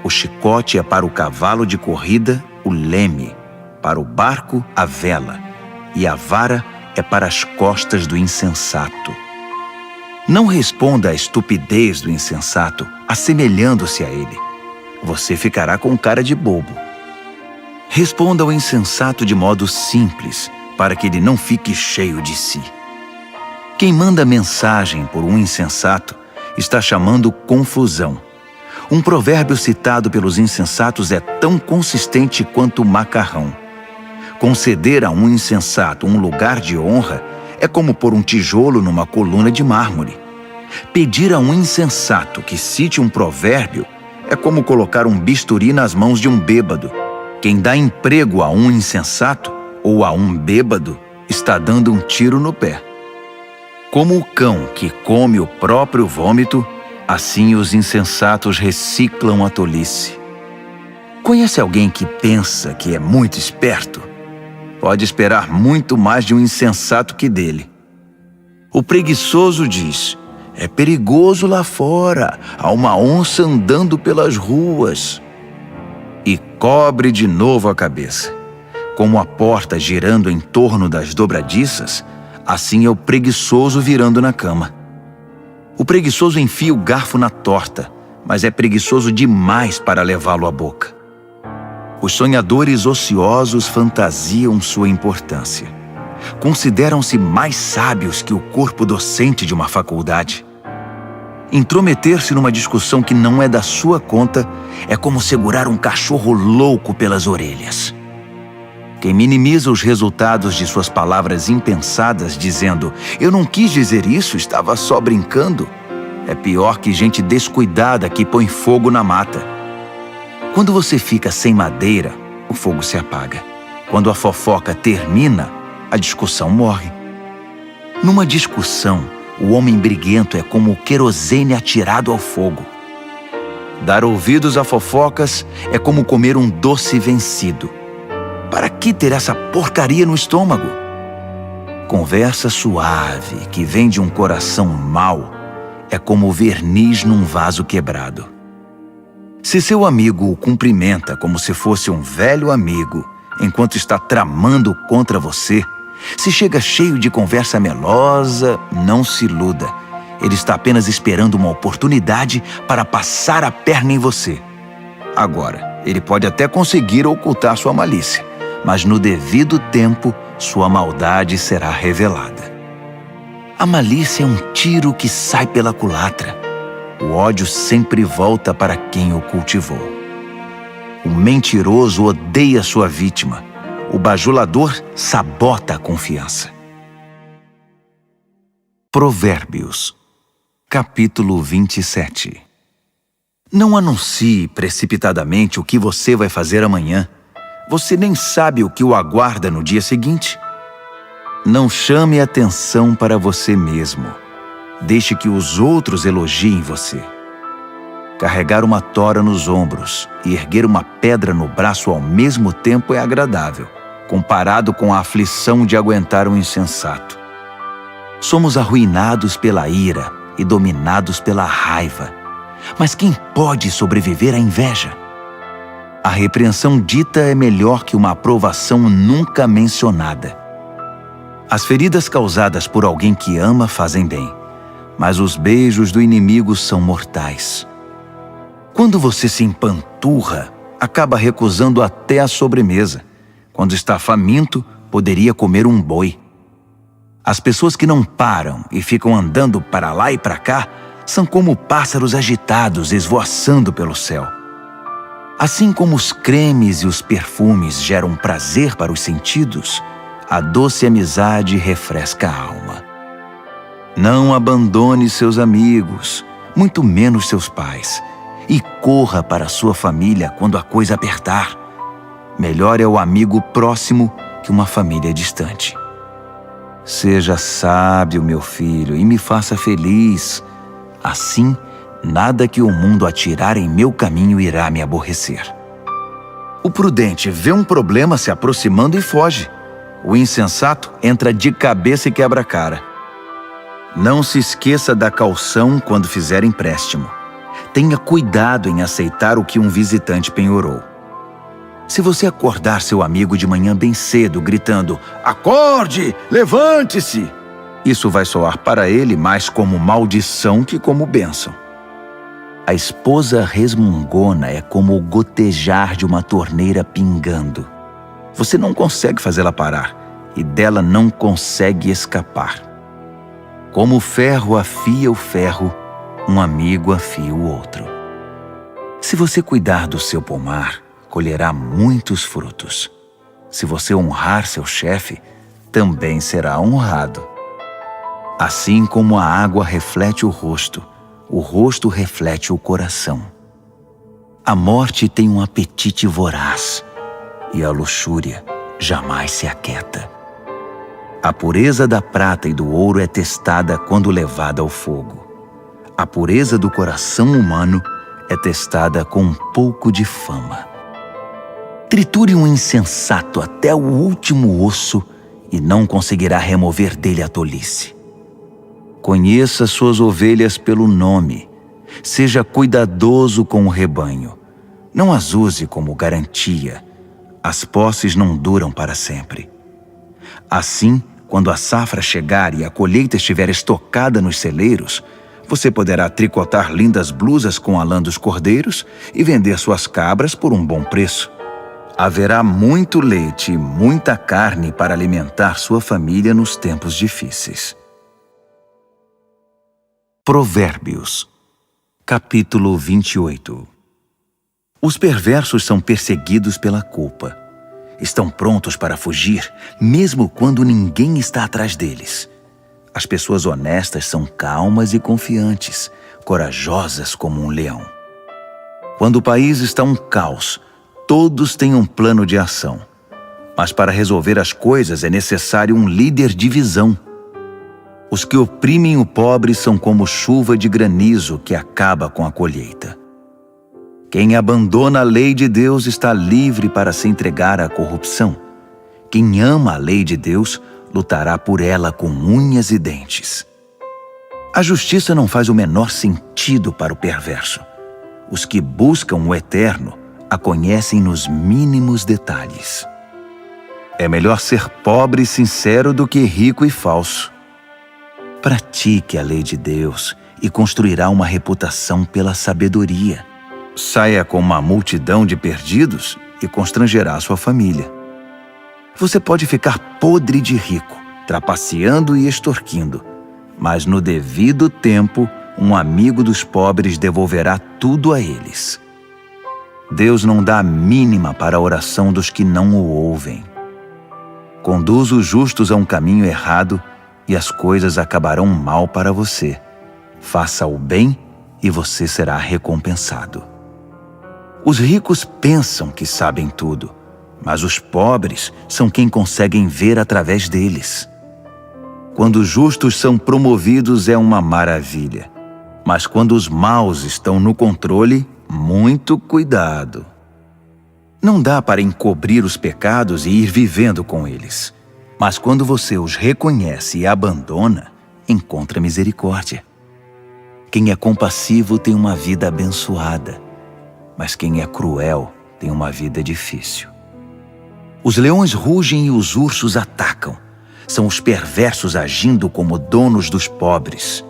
O chicote é para o cavalo de corrida o leme, para o barco a vela, e a vara é para as costas do insensato. Não responda à estupidez do insensato, assemelhando-se a ele. Você ficará com cara de bobo. Responda ao insensato de modo simples, para que ele não fique cheio de si. Quem manda mensagem por um insensato está chamando confusão. Um provérbio citado pelos insensatos é tão consistente quanto o macarrão. Conceder a um insensato um lugar de honra é como pôr um tijolo numa coluna de mármore. Pedir a um insensato que cite um provérbio é como colocar um bisturi nas mãos de um bêbado. Quem dá emprego a um insensato ou a um bêbado está dando um tiro no pé. Como o cão que come o próprio vômito, assim os insensatos reciclam a tolice. Conhece alguém que pensa que é muito esperto? Pode esperar muito mais de um insensato que dele. O preguiçoso diz: é perigoso lá fora, há uma onça andando pelas ruas. E cobre de novo a cabeça. Como a porta girando em torno das dobradiças, assim é o preguiçoso virando na cama. O preguiçoso enfia o garfo na torta, mas é preguiçoso demais para levá-lo à boca. Os sonhadores ociosos fantasiam sua importância. Consideram-se mais sábios que o corpo docente de uma faculdade. Intrometer-se numa discussão que não é da sua conta é como segurar um cachorro louco pelas orelhas. Quem minimiza os resultados de suas palavras impensadas, dizendo: eu não quis dizer isso, estava só brincando, é pior que gente descuidada que põe fogo na mata. Quando você fica sem madeira, o fogo se apaga. Quando a fofoca termina, a discussão morre. Numa discussão, o homem briguento é como o querosene atirado ao fogo. Dar ouvidos a fofocas é como comer um doce vencido. Para que ter essa porcaria no estômago? Conversa suave que vem de um coração mau é como verniz num vaso quebrado. Se seu amigo o cumprimenta como se fosse um velho amigo, enquanto está tramando contra você, se chega cheio de conversa melosa, não se iluda. Ele está apenas esperando uma oportunidade para passar a perna em você. Agora, ele pode até conseguir ocultar sua malícia, mas no devido tempo, sua maldade será revelada. A malícia é um tiro que sai pela culatra. O ódio sempre volta para quem o cultivou. O mentiroso odeia sua vítima. o bajulador sabota a confiança. Provérbios, capítulo 27. Não anuncie precipitadamente o que você vai fazer amanhã. Você nem sabe o que o aguarda no dia seguinte. Não chame atenção para você mesmo. Deixe que os outros elogiem você. Carregar uma tora nos ombros e erguer uma pedra no braço ao mesmo tempo é agradável, comparado com a aflição de aguentar um insensato. Somos arruinados pela ira e dominados pela raiva. Mas quem pode sobreviver à inveja? A repreensão dita é melhor que uma aprovação nunca mencionada. As feridas causadas por alguém que ama fazem bem, mas os beijos do inimigo são mortais. Quando você se empanturra, acaba recusando até a sobremesa. Quando está faminto, poderia comer um boi. As pessoas que não param e ficam andando para lá e para cá são como pássaros agitados esvoaçando pelo céu. Assim como os cremes e os perfumes geram prazer para os sentidos, a doce amizade refresca a alma. Não abandone seus amigos, muito menos seus pais, e corra para sua família quando a coisa apertar. Melhor é o amigo próximo que uma família distante. Seja sábio, meu filho, e me faça feliz. Assim, nada que o mundo atirar em meu caminho irá me aborrecer. O prudente vê um problema se aproximando e foge. O insensato entra de cabeça e quebra a cara. Não se esqueça da caução quando fizer empréstimo. Tenha cuidado em aceitar o que um visitante penhorou. Se você acordar seu amigo de manhã bem cedo, gritando, "Acorde! Levante-se!", isso vai soar para ele mais como maldição que como bênção. A esposa resmungona é como o gotejar de uma torneira pingando. Você não consegue fazê-la parar e dela não consegue escapar. Como o ferro afia o ferro, um amigo afia o outro. Se você cuidar do seu pomar, colherá muitos frutos. Se você honrar seu chefe, também será honrado. Assim como a água reflete o rosto reflete o coração. A morte tem um apetite voraz, e a luxúria jamais se aquieta. A pureza da prata e do ouro é testada quando levada ao fogo. A pureza do coração humano é testada com um pouco de fama. Triture um insensato até o último osso e não conseguirá remover dele a tolice. Conheça suas ovelhas pelo nome. Seja cuidadoso com o rebanho. Não as use como garantia. As posses não duram para sempre. Assim, quando a safra chegar e a colheita estiver estocada nos celeiros, você poderá tricotar lindas blusas com a lã dos cordeiros e vender suas cabras por um bom preço. Haverá muito leite e muita carne para alimentar sua família nos tempos difíceis. Provérbios, capítulo 28. Os perversos são perseguidos pela culpa. Estão prontos para fugir, mesmo quando ninguém está atrás deles. As pessoas honestas são calmas e confiantes, corajosas como um leão. Quando o país está um caos, todos têm um plano de ação. Mas para resolver as coisas é necessário um líder de visão. Os que oprimem o pobre são como chuva de granizo que acaba com a colheita. Quem abandona a lei de Deus está livre para se entregar à corrupção. Quem ama a lei de Deus lutará por ela com unhas e dentes. A justiça não faz o menor sentido para o perverso. Os que buscam o eterno a conhecem nos mínimos detalhes. É melhor ser pobre e sincero do que rico e falso. Pratique a lei de Deus e construirá uma reputação pela sabedoria. Saia com uma multidão de perdidos e constrangerá sua família. Você pode ficar podre de rico, trapaceando e extorquindo, mas no devido tempo, um amigo dos pobres devolverá tudo a eles. Deus não dá a mínima para a oração dos que não o ouvem. Conduz os justos a um caminho errado e as coisas acabarão mal para você. Faça o bem e você será recompensado. Os ricos pensam que sabem tudo, mas os pobres são quem conseguem ver através deles. Quando os justos são promovidos é uma maravilha, mas quando os maus estão no controle, muito cuidado. Não dá para encobrir os pecados e ir vivendo com eles, mas quando você os reconhece e abandona, encontra misericórdia. Quem é compassivo tem uma vida abençoada, mas quem é cruel tem uma vida difícil. Os leões rugem e os ursos atacam. São os perversos agindo como donos dos pobres.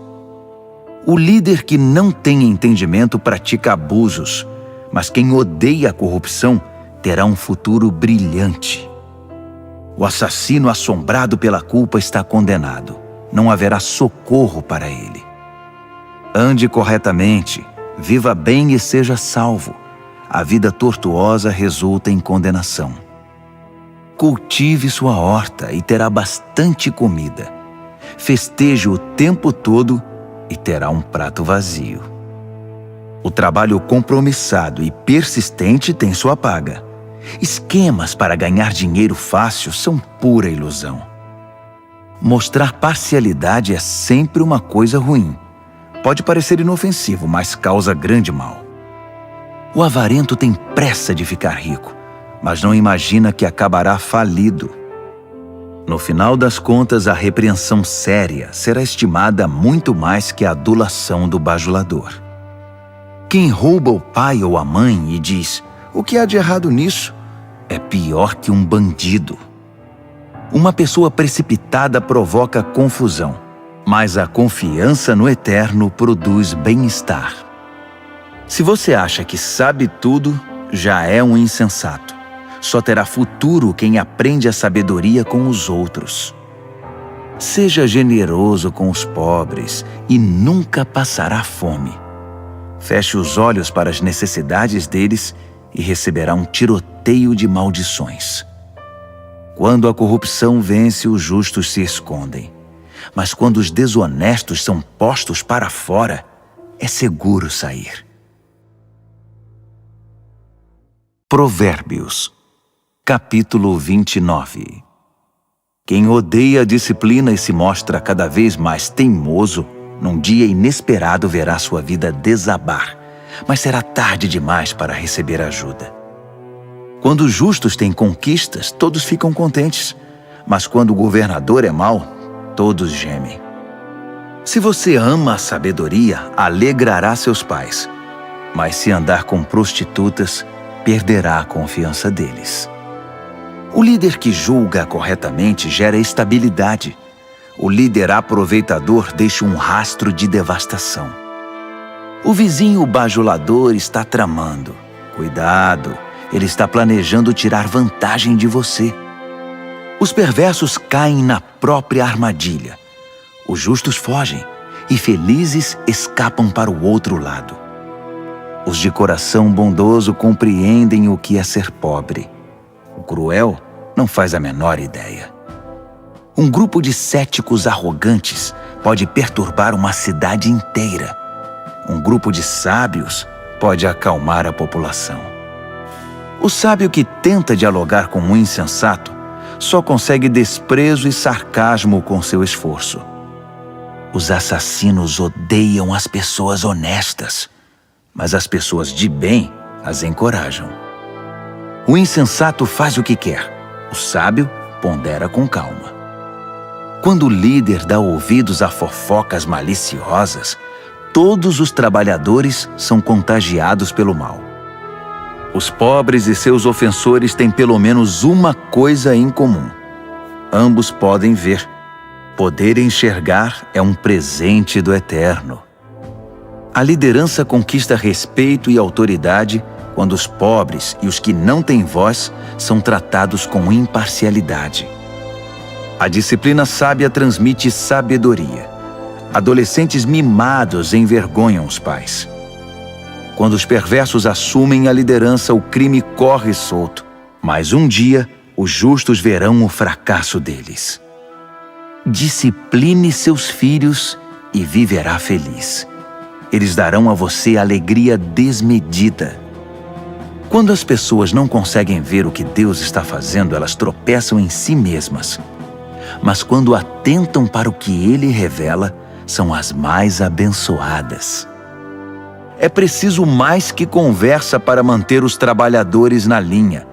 O líder que não tem entendimento pratica abusos, mas quem odeia a corrupção terá um futuro brilhante. O assassino assombrado pela culpa está condenado. Não haverá socorro para ele. Ande corretamente, viva bem e seja salvo. A vida tortuosa resulta em condenação. Cultive sua horta e terá bastante comida. Festeje o tempo todo e terá um prato vazio. O trabalho compromissado e persistente tem sua paga. Esquemas para ganhar dinheiro fácil são pura ilusão. Mostrar parcialidade é sempre uma coisa ruim. Pode parecer inofensivo, mas causa grande mal. O avarento tem pressa de ficar rico, mas não imagina que acabará falido. No final das contas, a repreensão séria será estimada muito mais que a adulação do bajulador. Quem rouba o pai ou a mãe e diz: "O que há de errado nisso?", é pior que um bandido. Uma pessoa precipitada provoca confusão, mas a confiança no Eterno produz bem-estar. Se você acha que sabe tudo, já é um insensato. Só terá futuro quem aprende a sabedoria com os outros. Seja generoso com os pobres e nunca passará fome. Feche os olhos para as necessidades deles e receberá um tiroteio de maldições. Quando a corrupção vence, os justos se escondem. Mas quando os desonestos são postos para fora, é seguro sair. Provérbios, capítulo 29. Quem odeia a disciplina e se mostra cada vez mais teimoso, num dia inesperado verá sua vida desabar, mas será tarde demais para receber ajuda. Quando os justos têm conquistas, todos ficam contentes, mas quando o governador é mau, todos gemem. Se você ama a sabedoria, alegrará seus pais, mas se andar com prostitutas, perderá a confiança deles. O líder que julga corretamente gera estabilidade. O líder aproveitador deixa um rastro de devastação. O vizinho bajulador está tramando. Cuidado, ele está planejando tirar vantagem de você. Os perversos caem na própria armadilha. Os justos fogem e felizes escapam para o outro lado. Os de coração bondoso compreendem o que é ser pobre. O cruel não faz a menor ideia. Um grupo de céticos arrogantes pode perturbar uma cidade inteira. Um grupo de sábios pode acalmar a população. O sábio que tenta dialogar com um insensato só consegue desprezo e sarcasmo com seu esforço. Os assassinos odeiam as pessoas honestas, mas as pessoas de bem as encorajam. O insensato faz o que quer, o sábio pondera com calma. Quando o líder dá ouvidos a fofocas maliciosas, todos os trabalhadores são contagiados pelo mal. Os pobres e seus ofensores têm pelo menos uma coisa em comum. Ambos podem ver. Poder enxergar é um presente do Eterno. A liderança conquista respeito e autoridade quando os pobres e os que não têm voz são tratados com imparcialidade. A disciplina sábia transmite sabedoria. Adolescentes mimados envergonham os pais. Quando os perversos assumem a liderança, o crime corre solto. Mas um dia, os justos verão o fracasso deles. Discipline seus filhos e viverá feliz. Eles darão a você alegria desmedida. Quando as pessoas não conseguem ver o que Deus está fazendo, elas tropeçam em si mesmas. Mas quando atentam para o que Ele revela, são as mais abençoadas. É preciso mais que conversa para manter os trabalhadores na linha.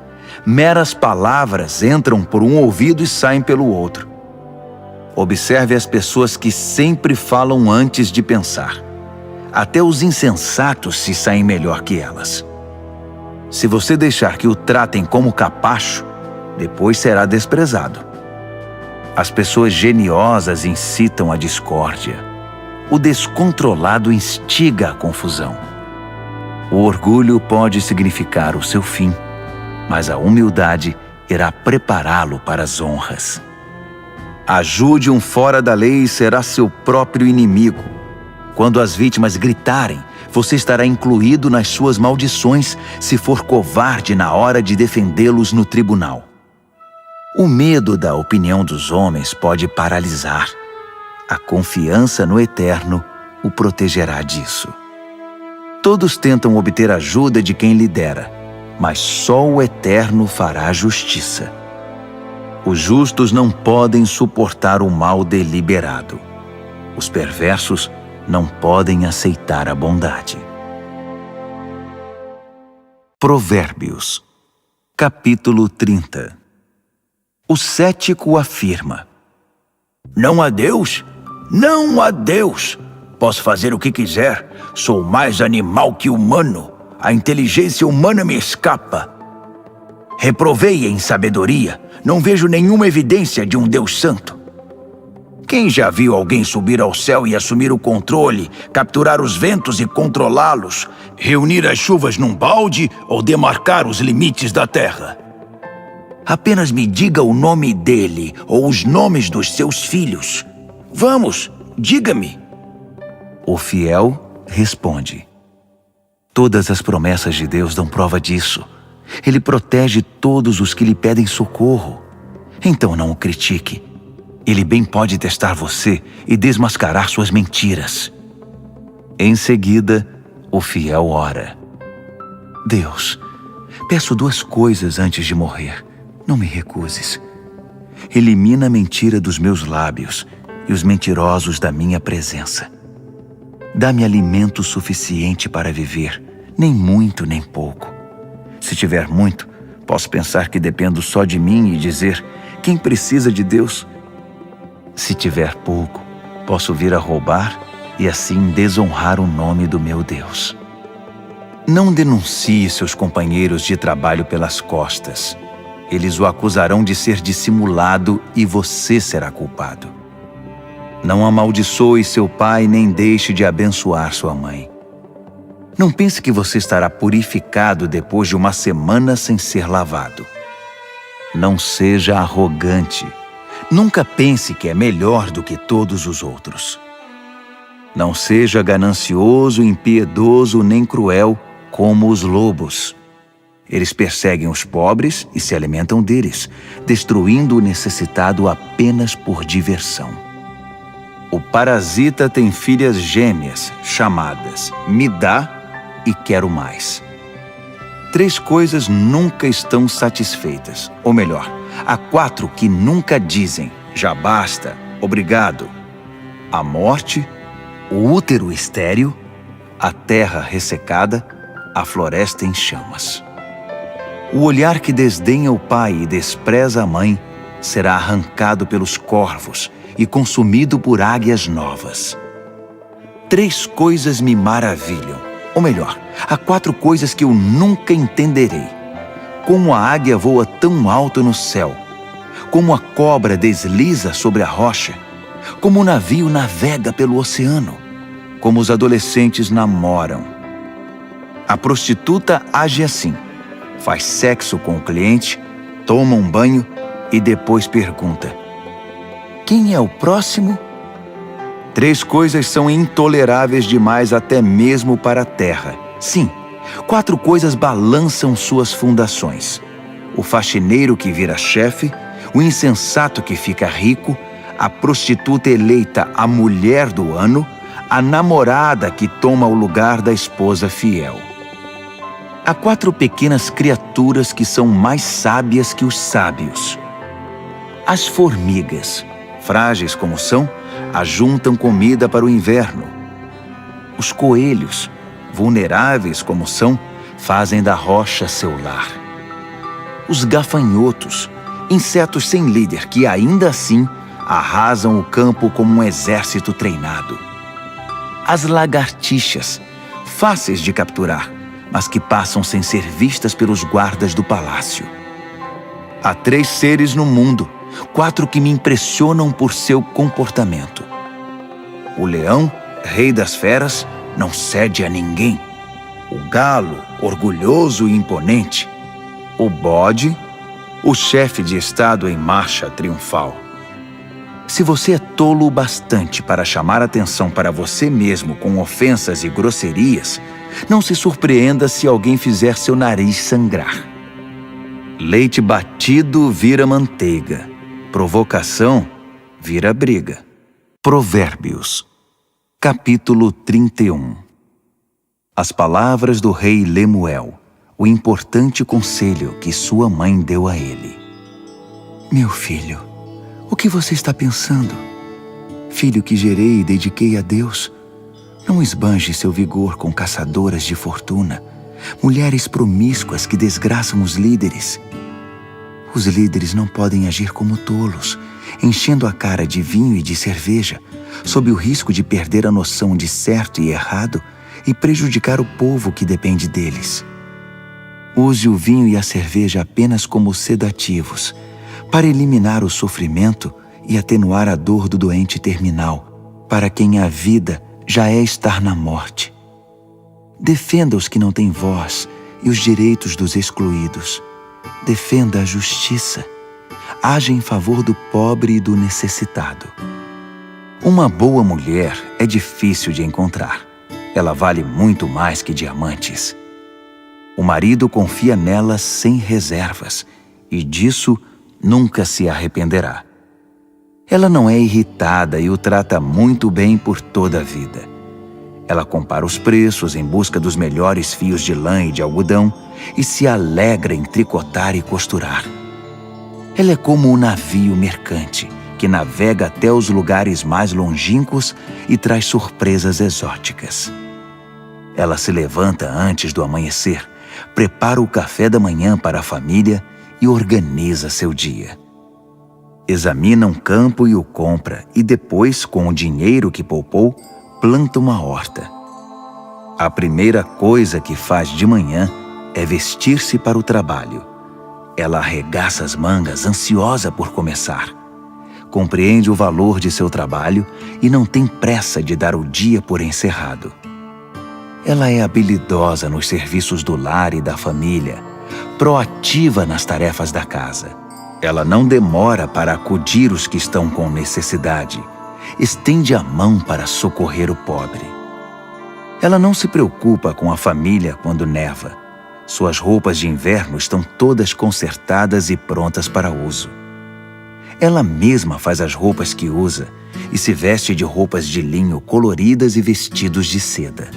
Meras palavras entram por um ouvido e saem pelo outro. Observe as pessoas que sempre falam antes de pensar. Até os insensatos se saem melhor que elas. Se você deixar que o tratem como capacho, depois será desprezado. As pessoas geniosas incitam a discórdia. O descontrolado instiga a confusão. O orgulho pode significar o seu fim, mas a humildade irá prepará-lo para as honras. Ajude um fora da lei e será seu próprio inimigo. Quando as vítimas gritarem, você estará incluído nas suas maldições se for covarde na hora de defendê-los no tribunal. O medo da opinião dos homens pode paralisar. A confiança no Eterno o protegerá disso. Todos tentam obter ajuda de quem lidera, mas só o Eterno fará justiça. Os justos não podem suportar o mal deliberado. Os perversos não podem aceitar a bondade. Provérbios, capítulo 30. O cético afirma: Não há Deus? Não há Deus! Posso fazer o que quiser. Sou mais animal que humano. A inteligência humana me escapa. Reprovei em sabedoria. Não vejo nenhuma evidência de um Deus santo. Quem já viu alguém subir ao céu e assumir o controle, capturar os ventos e controlá-los, reunir as chuvas num balde ou demarcar os limites da terra? Apenas me diga o nome dele ou os nomes dos seus filhos. Vamos, diga-me. O fiel responde: Todas as promessas de Deus dão prova disso. Ele protege todos os que lhe pedem socorro. Então não o critique. Ele bem pode testar você e desmascarar suas mentiras. Em seguida, o fiel ora: Deus, peço 2 coisas antes de morrer. Não me recuses. Elimina a mentira dos meus lábios e os mentirosos da minha presença. Dá-me alimento suficiente para viver, nem muito nem pouco. Se tiver muito, posso pensar que dependo só de mim e dizer: quem precisa de Deus? Se tiver pouco, posso vir a roubar e assim desonrar o nome do meu Deus. Não denuncie seus companheiros de trabalho pelas costas. Eles o acusarão de ser dissimulado e você será culpado. Não amaldiçoe seu pai nem deixe de abençoar sua mãe. Não pense que você estará purificado depois de 1 semana sem ser lavado. Não seja arrogante. Nunca pense que é melhor do que todos os outros. Não seja ganancioso, impiedoso nem cruel como os lobos. Eles perseguem os pobres e se alimentam deles, destruindo o necessitado apenas por diversão. O parasita tem filhas gêmeas, chamadas me dá e quero mais. 3 coisas nunca estão satisfeitas, ou melhor, há 4 que nunca dizem já basta, obrigado: a morte, o útero estéril, a terra ressecada, a floresta em chamas. O olhar que desdenha o pai e despreza a mãe será arrancado pelos corvos e consumido por águias novas. 3 coisas me maravilham, ou melhor, há 4 coisas que eu nunca entenderei. Como a águia voa tão alto no céu, como a cobra desliza sobre a rocha, como o navio navega pelo oceano, como os adolescentes namoram. A prostituta age assim: faz sexo com o cliente, toma um banho e depois pergunta: quem é o próximo? 3 coisas são intoleráveis demais até mesmo para a terra. Sim, 4 coisas balançam suas fundações: o faxineiro que vira chefe, o insensato que fica rico, a prostituta eleita a mulher do ano, a namorada que toma o lugar da esposa fiel. Há 4 pequenas criaturas que são mais sábias que os sábios. As formigas, frágeis como são, ajuntam comida para o inverno. Os coelhos, vulneráveis como são, fazem da rocha seu lar. Os gafanhotos, insetos sem líder que ainda assim arrasam o campo como um exército treinado. As lagartixas, fáceis de capturar, mas que passam sem ser vistas pelos guardas do palácio. Há 3 seres no mundo, 4 que me impressionam por seu comportamento. O leão, rei das feras, não cede a ninguém. O galo, orgulhoso e imponente. O bode, o chefe de estado em marcha triunfal. Se você é tolo o bastante para chamar atenção para você mesmo com ofensas e grosserias, não se surpreenda se alguém fizer seu nariz sangrar. Leite batido vira manteiga. Provocação vira briga. Provérbios, capítulo 31. As palavras do rei Lemuel, o importante conselho que sua mãe deu a ele. Meu filho, o que você está pensando? Filho que gerei e dediquei a Deus, não esbanje seu vigor com caçadoras de fortuna, mulheres promíscuas que desgraçam os líderes. Os líderes não podem agir como tolos, enchendo a cara de vinho e de cerveja, sob o risco de perder a noção de certo e errado e prejudicar o povo que depende deles. Use o vinho e a cerveja apenas como sedativos, para eliminar o sofrimento e atenuar a dor do doente terminal, para quem a vida já é estar na morte. Defenda os que não têm voz e os direitos dos excluídos. Defenda a justiça. Haja em favor do pobre e do necessitado. Uma boa mulher é difícil de encontrar. Ela vale muito mais que diamantes. O marido confia nela sem reservas e disso nunca se arrependerá. Ela não é irritada e o trata muito bem por toda a vida. Ela compara os preços em busca dos melhores fios de lã e de algodão e se alegra em tricotar e costurar. Ela é como um navio mercante que navega até os lugares mais longínquos e traz surpresas exóticas. Ela se levanta antes do amanhecer, prepara o café da manhã para a família e organiza seu dia. Examina um campo e o compra, e depois, com o dinheiro que poupou, planta uma horta. A primeira coisa que faz de manhã é vestir-se para o trabalho. Ela arregaça as mangas, ansiosa por começar. Compreende o valor de seu trabalho e não tem pressa de dar o dia por encerrado. Ela é habilidosa nos serviços do lar e da família, proativa nas tarefas da casa. Ela não demora para acudir os que estão com necessidade. Estende a mão para socorrer o pobre. Ela não se preocupa com a família quando neva. Suas roupas de inverno estão todas consertadas e prontas para uso. Ela mesma faz as roupas que usa e se veste de roupas de linho coloridas e vestidos de seda.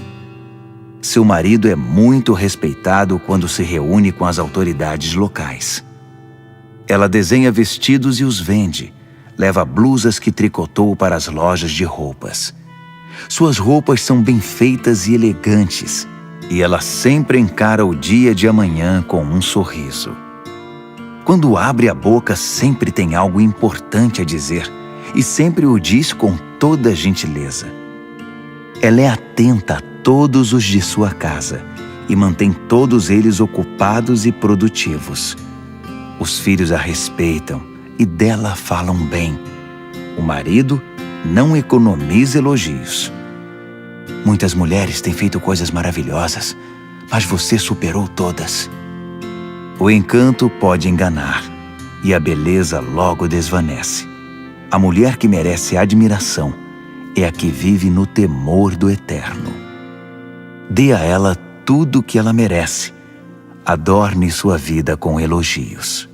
Seu marido é muito respeitado quando se reúne com as autoridades locais. Ela desenha vestidos e os vende. Leva blusas que tricotou para as lojas de roupas. Suas roupas são bem feitas e elegantes, e ela sempre encara o dia de amanhã com um sorriso. Quando abre a boca, sempre tem algo importante a dizer, e sempre o diz com toda gentileza. Ela é atenta a todos os de sua casa, e mantém todos eles ocupados e produtivos. Os filhos a respeitam, e dela falam bem. O marido não economiza elogios. Muitas mulheres têm feito coisas maravilhosas, mas você superou todas. O encanto pode enganar, e a beleza logo desvanece. A mulher que merece admiração é a que vive no temor do Eterno. Dê a ela tudo o que ela merece. Adorne sua vida com elogios.